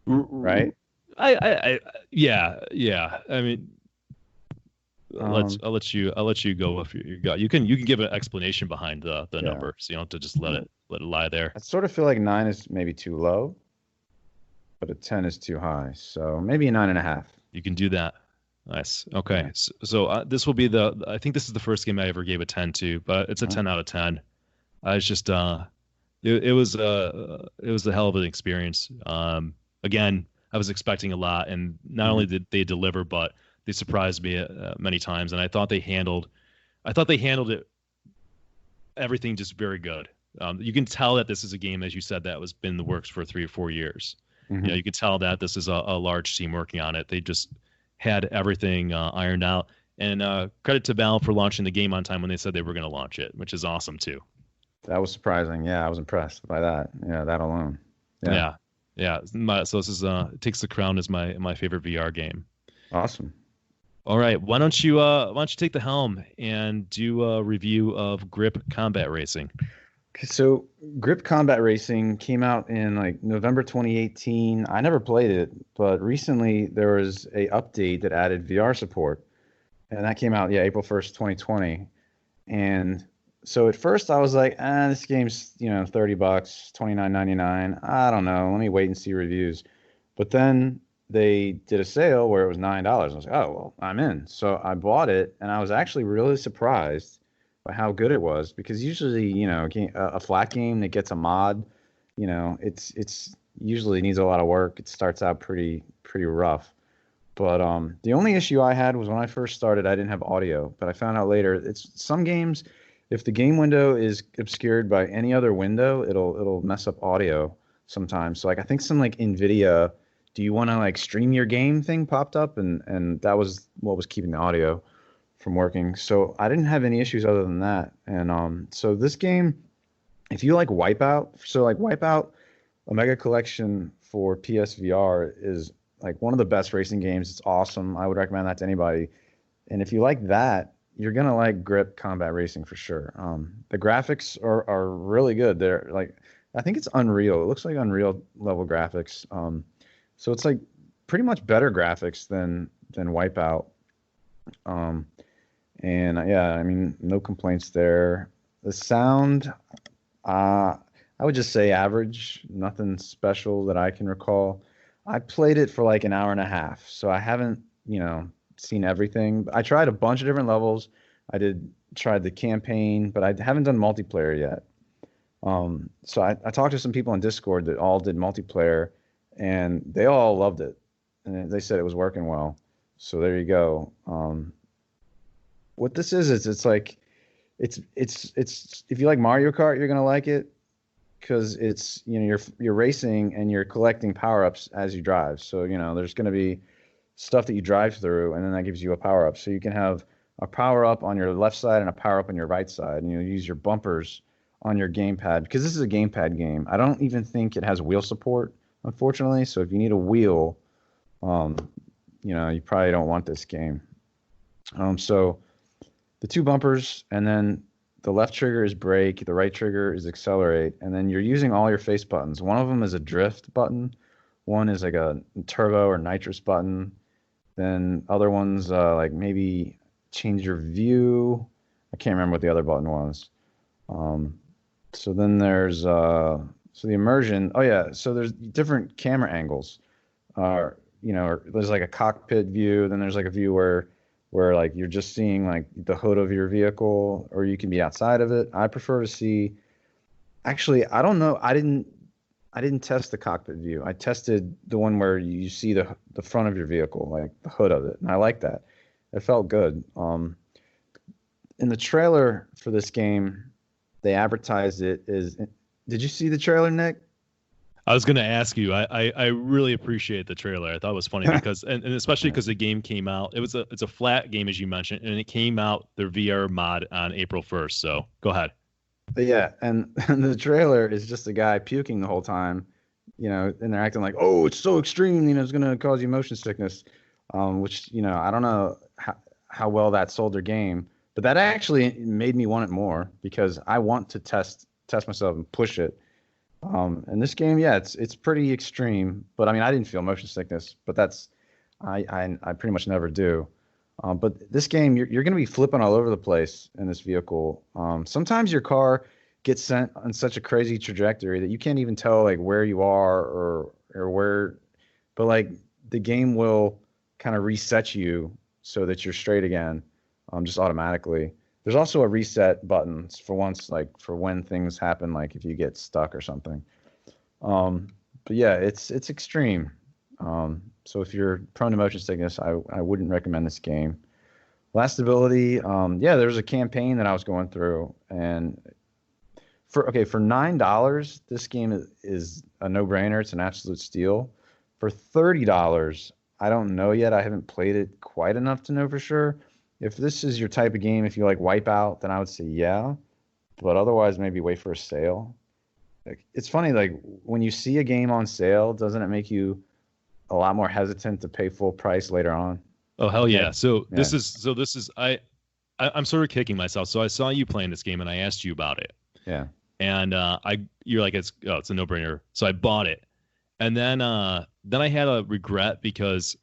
right? Yeah. I mean, I'll let you go if you got. You can give an explanation behind the number, so you don't have to just let it lie there. I sort of feel like 9 is maybe too low, but a 10 is too high. So maybe a 9.5. You can do that. Nice. Okay. So this will be I think this is the first game I ever gave a 10 to, but it's a 10 out of 10. I was just, it was a hell of an experience. Again, I was expecting a lot, and not only did they deliver, but they surprised me many times. And I thought they handled it, everything just very good. You can tell that this is a game, as you said, that was been in the works for 3 or 4 years. Mm-hmm. You can tell that this is a large team working on it. They just had everything ironed out. And credit to Valve for launching the game on time when they said they were going to launch it, which is awesome too. That was surprising. Yeah, I was impressed by that. Yeah, that alone. Yeah. So this is it takes the crown as my favorite VR game. Awesome. All right, why don't you take the helm and do a review of Grip Combat Racing? Okay, so Grip Combat Racing came out in like November 2018. I never played it, but recently there was a update that added VR support, and that came out April 1st, 2020. And so at first I was like, this game's $30, $29.99. I don't know. Let me wait and see reviews. But then they did a sale where it was $9. I was like, oh well, I'm in. So I bought it, and I was actually really surprised by how good it was, because usually, a flat game that gets a mod, it's usually needs a lot of work. It starts out pretty rough. But the only issue I had was when I first started, I didn't have audio. But I found out later, it's some games, if the game window is obscured by any other window, it'll mess up audio sometimes. So like I think some like NVIDIA, do you want to like stream your game thing popped up, and that was what was keeping the audio from working. So I didn't have any issues other than that. And so this game, if you like Wipeout, Wipeout Omega Collection for PSVR is like one of the best racing games. It's awesome. I would recommend that to anybody. And if you like that, you're gonna like Grip Combat Racing for sure. The graphics are really good. They're like, I think it's Unreal. It looks like Unreal level graphics. So it's like pretty much better graphics than Wipeout. And I mean, no complaints there. The sound, I would just say average, nothing special that I can recall. I played it for like an hour and a half, so I haven't, seen everything. I tried a bunch of different levels. Tried the campaign, but I haven't done multiplayer yet. So I talked to some people on Discord that all did multiplayer, and they all loved it, and they said it was working well. So there you go. What this is it's like, it's if you like Mario Kart, you're gonna like it, because it's you're racing and you're collecting power-ups as you drive. So there's gonna be stuff that you drive through, and then that gives you a power-up. So you can have a power-up on your left side and a power-up on your right side, and you use your bumpers on your gamepad, because this is a gamepad game. I don't even think it has wheel support, unfortunately. So if you need a wheel, you probably don't want this game. So the two bumpers, and then the left trigger is brake, the right trigger is accelerate, and then you're using all your face buttons. One of them is a drift button, one is like a turbo or nitrous button, then other ones like maybe change your view. I can't remember what the other button was. So then there's so the immersion. Oh yeah, so there's different camera angles. There's like a cockpit view, then there's like a view where like you're just seeing like the hood of your vehicle, or you can be outside of it. I prefer to see. Actually, I don't know. I I didn't test the cockpit view. I tested the one where you see the front of your vehicle, like the hood of it, and I like that. It felt good. In the trailer for this game, they advertised it as. Did you see the trailer, Nick? I was going to ask you. I really appreciate the trailer. I thought it was funny because, and especially because the game came out. It's a flat game, as you mentioned, and it came out their VR mod on April 1st. So go ahead. But yeah, and the trailer is just a guy puking the whole time, and they're acting like, oh, it's so extreme, it's going to cause you motion sickness, which, I don't know how well that sold their game, but that actually made me want it more because I want to test myself and push it. And this game, yeah, it's pretty extreme, but I mean, I didn't feel motion sickness, but I pretty much never do. But this game, you're going to be flipping all over the place in this vehicle. Sometimes your car gets sent on such a crazy trajectory that you can't even tell like where you are or where, but like the game will kind of reset you so that you're straight again, just automatically. There's also a reset button for when things happen, like if you get stuck or something. But yeah, it's extreme. So if you're prone to motion sickness, I wouldn't recommend this game. Last ability, yeah, there's a campaign that I was going through, and for $9, this game is a no-brainer. It's an absolute steal. For $30, I don't know yet. I haven't played it quite enough to know for sure. If this is your type of game, if you like Wipeout, then I would say yeah. But otherwise, maybe wait for a sale. It's funny, like when you see a game on sale, doesn't it make you a lot more hesitant to pay full price later on? Oh hell yeah! This is I'm sort of kicking myself. So I saw you playing this game and I asked you about it. Yeah. And you're like it's a no-brainer. So I bought it, and then I had a regret because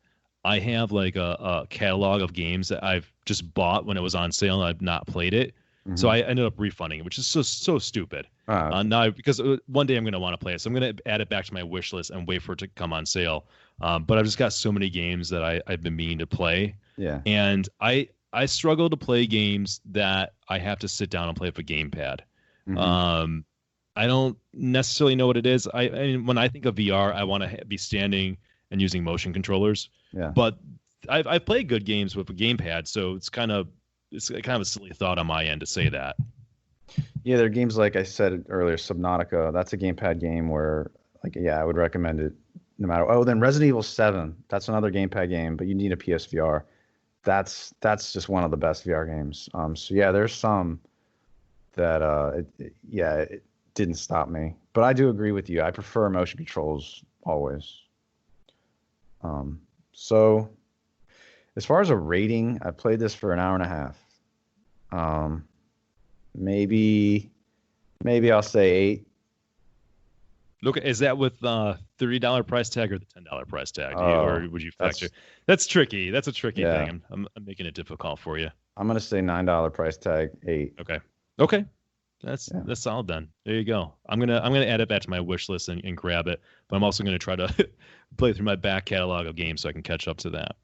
I have like a catalog of games that I've just bought when it was on sale and I've not played it. Mm-hmm. So I ended up refunding it, which is so stupid. Now because one day I'm going to want to play it, so I'm going to add it back to my wish list and wait for it to come on sale. But I've just got so many games that I've been meaning to play. Yeah. And I struggle to play games that I have to sit down and play with a gamepad. Mm-hmm. I don't necessarily know what it is. I mean, when I think of VR, I want to be standing and using motion controllers. Yeah. But I've played good games with a gamepad, so it's kind of a silly thought on my end to say that. Yeah, there are games like I said earlier, Subnautica. That's a gamepad game where, like, yeah, I would recommend it no matter. Oh, then Resident Evil 7. That's another gamepad game, but you need a PSVR. That's just one of the best VR games. So yeah, there's some that it didn't stop me, but I do agree with you. I prefer motion controls always. So as far as a rating, I played this for an hour and a half. Maybe I'll say 8. Look, is that with the $30 price tag or the $10 price tag? Or would you factor? That's tricky. That's a tricky thing. I'm making it difficult for you. I'm gonna say $9 price tag, 8. Okay. That's solid then. There you go. I'm gonna add it back to my wish list and grab it. But I'm also gonna try to play through my back catalog of games so I can catch up to that.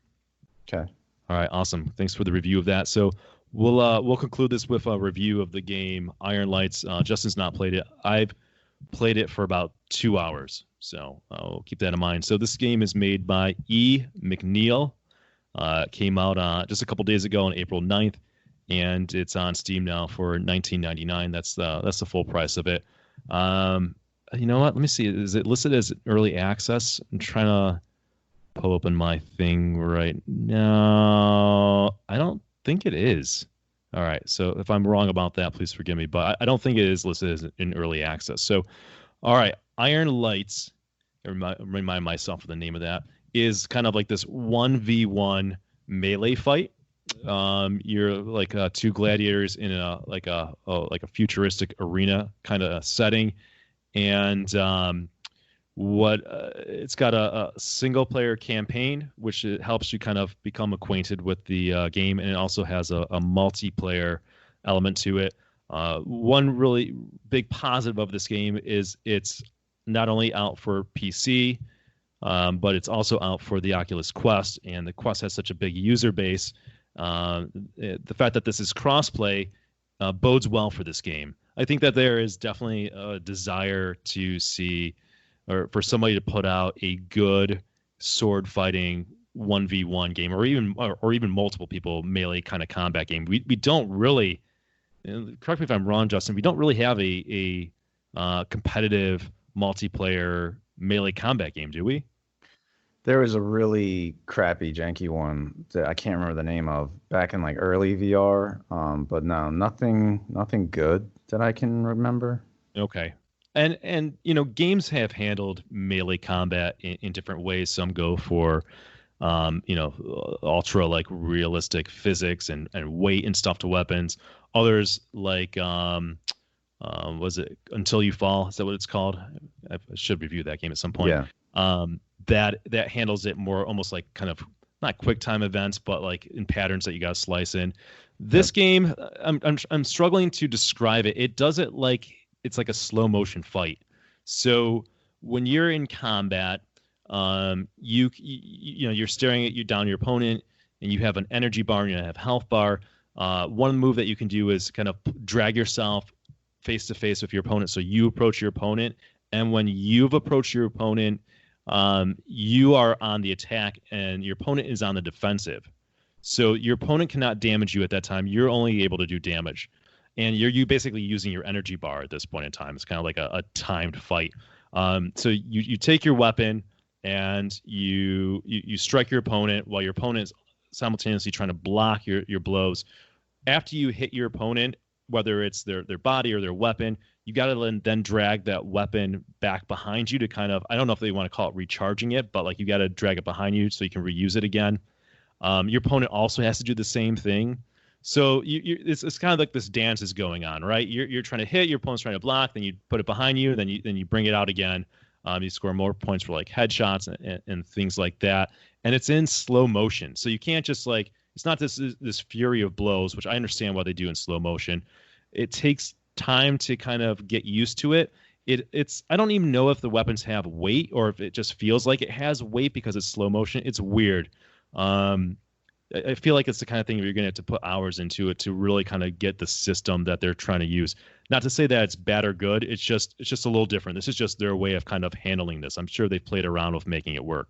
Okay. All right. Awesome. Thanks for the review of that. So we'll conclude this with a review of the game Ironlights. Justin's not played it. I've played it for about 2 hours, so I'll keep that in mind. So this game is made by E. McNeil. Came out just a couple days ago on April 9th, and it's on Steam now for $19.99. That's the full price of it. You know what? Let me see. Is it listed as early access? I'm trying to pull open my thing right now. I don't think it is. All right. So if I'm wrong about that, please forgive me. But I don't think it is listed as in early access. So, all right. Ironlights, remind myself of the name of that, is kind of like this 1v1 melee fight. You're like two gladiators in a futuristic arena kind of setting. And it's got a single player campaign, which helps you kind of become acquainted with the game, and it also has a multiplayer element to it. One really big positive of this game is it's not only out for PC, but it's also out for the Oculus Quest, and the Quest has such a big user base. The fact that this is crossplay bodes well for this game. I think that there is definitely a desire to see or for somebody to put out a good sword fighting 1v1 game, or even multiple people melee kind of combat game. We don't really, correct me if I'm wrong, Justin, we don't really have a competitive multiplayer melee combat game, do we? There was a really crappy, janky one that I can't remember the name of back in like early VR. But no, nothing good that I can remember. Okay. And games have handled melee combat in different ways. Some go for ultra like realistic physics and weight and stuff to weapons. Others like was it Until You Fall? Is that what it's called? I should review that game at some point. Yeah. That handles it more almost like kind of not quick time events, but like in patterns that you got to slice in. This game, I'm struggling to describe it. It does it like it's like a slow motion fight. So when you're in combat, you're staring at your opponent, and you have an energy bar and you have health bar. One move that you can do is kind of drag yourself face to face with your opponent. So you approach your opponent, and when you've approached your opponent, you are on the attack and your opponent is on the defensive. So your opponent cannot damage you at that time. You're only able to do damage. And you basically using your energy bar at this point in time. It's kind of like a timed fight. So you take your weapon and you strike your opponent while your opponent is simultaneously trying to block your blows. After you hit your opponent, whether it's their body or their weapon, you got to then drag that weapon back behind you to kind of, I don't know if they want to call it recharging it, but like you got to drag it behind you so you can reuse it again. Your opponent also has to do the same thing. So it's kind of like this dance is going on, right? You're trying to hit, your opponent's trying to block, then you put it behind you, then you bring it out again. You score more points for like headshots and things like that. And it's in slow motion. So you can't just like, it's not this fury of blows, which I understand why they do in slow motion. It takes time to kind of get used to it. It's I don't even know if the weapons have weight or if it just feels like it has weight because it's slow motion. It's weird. I feel like it's the kind of thing where you're going to have to put hours into it to really kind of get the system that they're trying to use. Not to say that it's bad or good. It's just a little different. This is just their way of kind of handling this. I'm sure they've played around with making it work.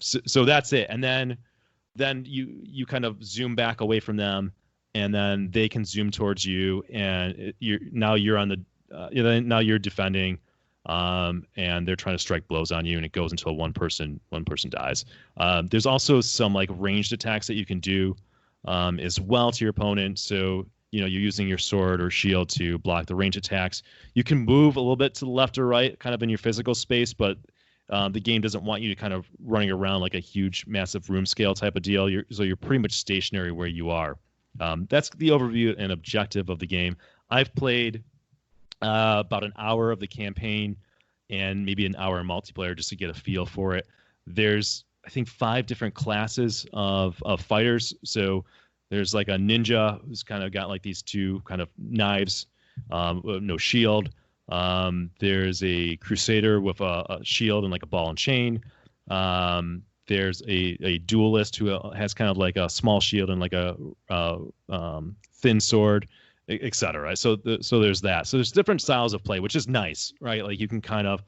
So that's it. And then you kind of zoom back away from them, and then they can zoom towards you, and now you're defending. And they're trying to strike blows on you, and it goes until one person dies. There's also some like ranged attacks that you can do as well to your opponent. So you're using your sword or shield to block the range attacks. You can move a little bit to the left or right, kind of in your physical space, but the game doesn't want you to kind of running around like a huge, massive room scale type of deal. So you're pretty much stationary where you are. That's the overview and objective of the game. I've played about an hour of the campaign and maybe an hour in multiplayer just to get a feel for it. There's, I think, 5 different classes of fighters. So there's like a ninja who's kind of got like these 2 kind of knives, no shield. There's a crusader with a shield and like a ball and chain. There's a duelist who has kind of like a small shield and like a thin sword, etc. So there's that. So there's different styles of play, which is nice, right? Like you can kind of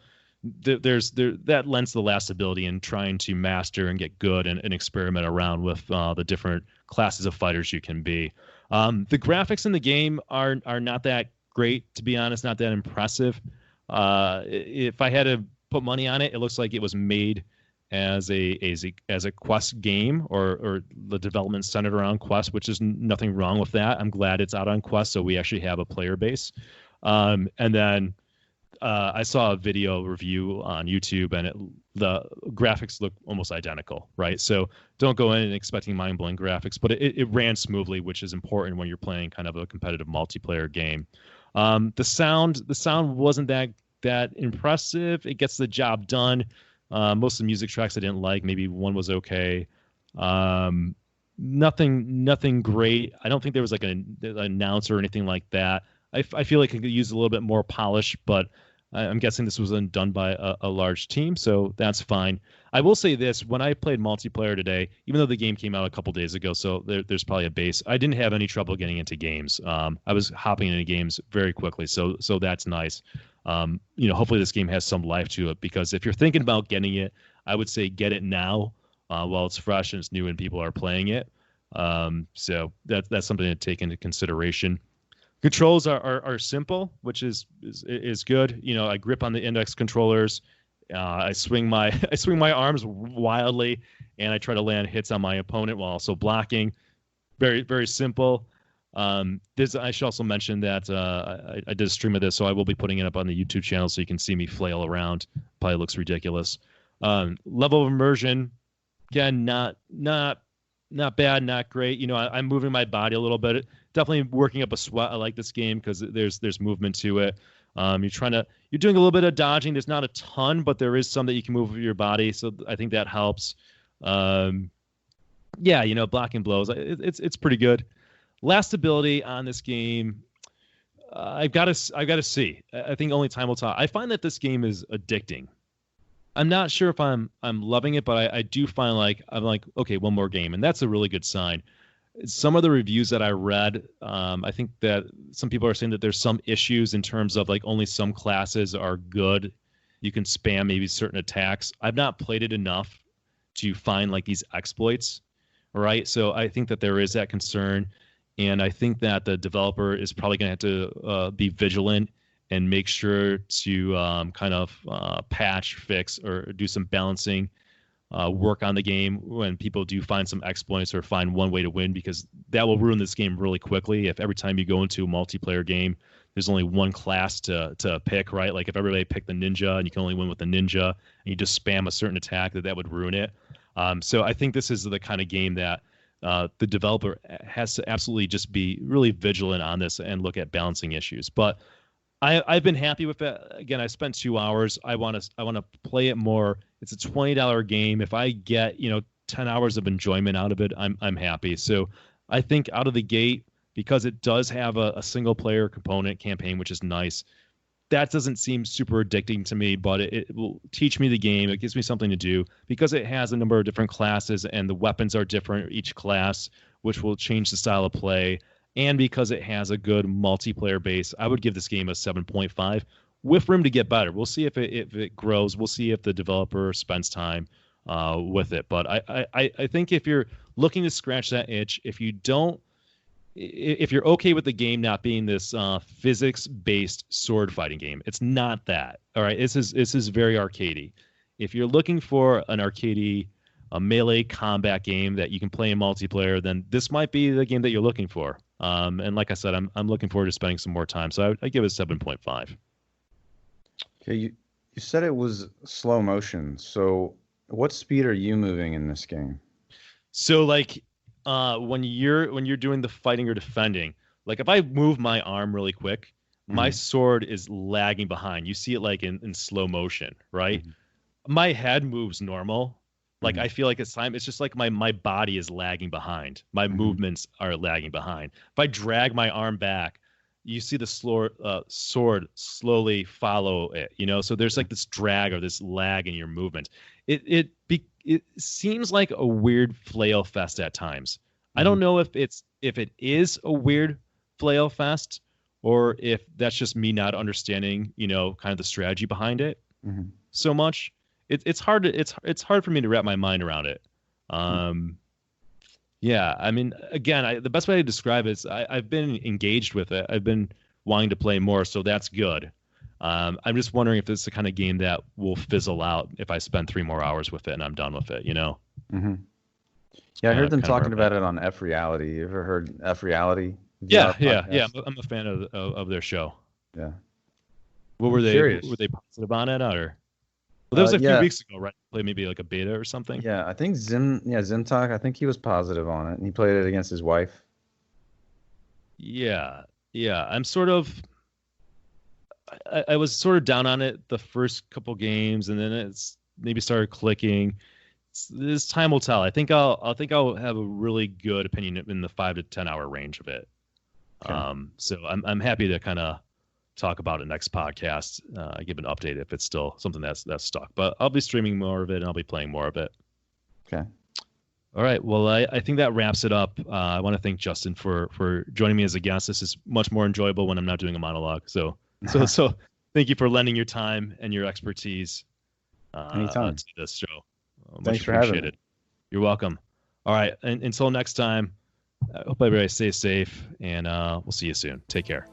that lends the lastability in trying to master and get good and experiment around with the different classes of fighters you can be. The graphics in the game are not that great, to be honest, not that impressive. If I had to put money on it, it looks like it was made as a Quest game, or the development centered around Quest, which is nothing wrong with that. I'm glad it's out on Quest, so we actually have a player base. And then I saw a video review on YouTube, and the graphics look almost identical, right? So don't go in expecting mind-blowing graphics, but it ran smoothly, which is important when you're playing kind of a competitive multiplayer game. The sound wasn't that impressive. It gets the job done. Most of the music tracks I didn't like. Maybe one was okay. Nothing great. I don't think there was like an announcer or anything like that. I feel like it could use a little bit more polish, but I'm guessing this was done by a large team, so that's fine. I will say this: when I played multiplayer today, even though the game came out a couple days ago, so there's probably a base, I didn't have any trouble getting into games. I was hopping into games very quickly, so that's nice. Hopefully this game has some life to it, because if you're thinking about getting it, I would say get it now while it's fresh and it's new and people are playing it. So that's something to take into consideration. Controls are simple, which is good. I grip on the index controllers. I swing my arms wildly, and I try to land hits on my opponent while also blocking. Very, very simple. I should also mention that I did a stream of this, so I will be putting it up on the YouTube channel so you can see me flail around. Probably looks ridiculous. Level of immersion, again, not bad, not great. I'm moving my body a little bit. Definitely working up a sweat. I like this game because there's movement to it. You're doing a little bit of dodging. There's not a ton, but there is some that you can move with your body. So I think that helps. Blocking blows. It's pretty good. Last ability on this game, I've got to see. I think only time will tell. I find that this game is addicting. I'm not sure if I'm loving it, but I do find I'm like, okay, one more game, and that's a really good sign. Some of the reviews that I read, I think that some people are saying that there's some issues in terms of only some classes are good. You can spam maybe certain attacks. I've not played it enough to find these exploits, right? So I think that there is that concern, and I think that the developer is probably going to have to be vigilant and make sure to patch, fix, or do some balancing work on the game when people do find some exploits or find one way to win, because that will ruin this game really quickly. If every time you go into a multiplayer game, there's only one class to pick, right? If everybody picked the ninja and you can only win with the ninja, and you just spam a certain attack, that would ruin it. So I think this is the kind of game that the developer has to absolutely just be really vigilant on this and look at balancing issues. But I've been happy with it. Again, I spent 2 hours. I want to play it more. It's a $20 game. If I get 10 hours of enjoyment out of it, I'm happy. So I think out of the gate, because it does have a single player component campaign, which is nice, that doesn't seem super addicting to me, but it will teach me the game. It gives me something to do because it has a number of different classes and the weapons are different each class, which will change the style of play. And because it has a good multiplayer base, I would give this game a 7.5 with room to get better. We'll see if it grows. We'll see if the developer spends time with it. But I think if you're looking to scratch that itch, if you're okay with the game not being this physics-based sword fighting game, it's not that. All right, this is very arcadey. If you're looking for an arcadey, a melee combat game that you can play in multiplayer, then this might be the game that you're looking for. And like I said, I'm looking forward to spending some more time. So I give it a 7.5. Okay, you said it was slow motion. So what speed are you moving in this game? So when you're doing the fighting or defending, if I move my arm really quick, my sword is lagging behind. You see it in slow motion, right? Mm-hmm. My head moves normal. I feel like it's time. It's just my body is lagging behind. My movements are lagging behind. If I drag my arm back, you see the sword slowly follow it. So there's this drag or this lag in your movement. It seems like a weird flail fest at times. I don't know if it is a weird flail fest or if that's just me not understanding, kind of the strategy behind it so much. It's hard for me to wrap my mind around it. Yeah, I mean, again, the best way to describe it is I've been engaged with it. I've been wanting to play more, so that's good. I'm just wondering if this is the kind of game that will fizzle out if I spend 3 more hours with it and I'm done with it, Mm-hmm. Yeah, I heard them talking about it on F Reality. You ever heard F Reality? Yeah. I'm a fan of their show. Yeah. What were they? Curious. Were they positive on it, or? Well, that was a few weeks ago, right? Play maybe a beta or something. Yeah, I think Zimtalk. I think he was positive on it, and he played it against his wife. Yeah. I'm sort of. I was sort of down on it the first couple games, and then it's maybe started clicking. This time will tell. I think I'll have a really good opinion in the 5 to 10 hour range of it. Okay. So I'm happy to kind of talk about it next podcast. Give an update if it's still something that's stuck. But I'll be streaming more of it and I'll be playing more of it. Okay. All right. Well, I think that wraps it up. I want to thank Justin for joining me as a guest. This is much more enjoyable when I'm not doing a monologue. So thank you for lending your time and your expertise Anytime. to this show. Much Thanks for having appreciated. me. You're welcome. All right. And until next time, I hope everybody stays safe, and we'll see you soon. Take care.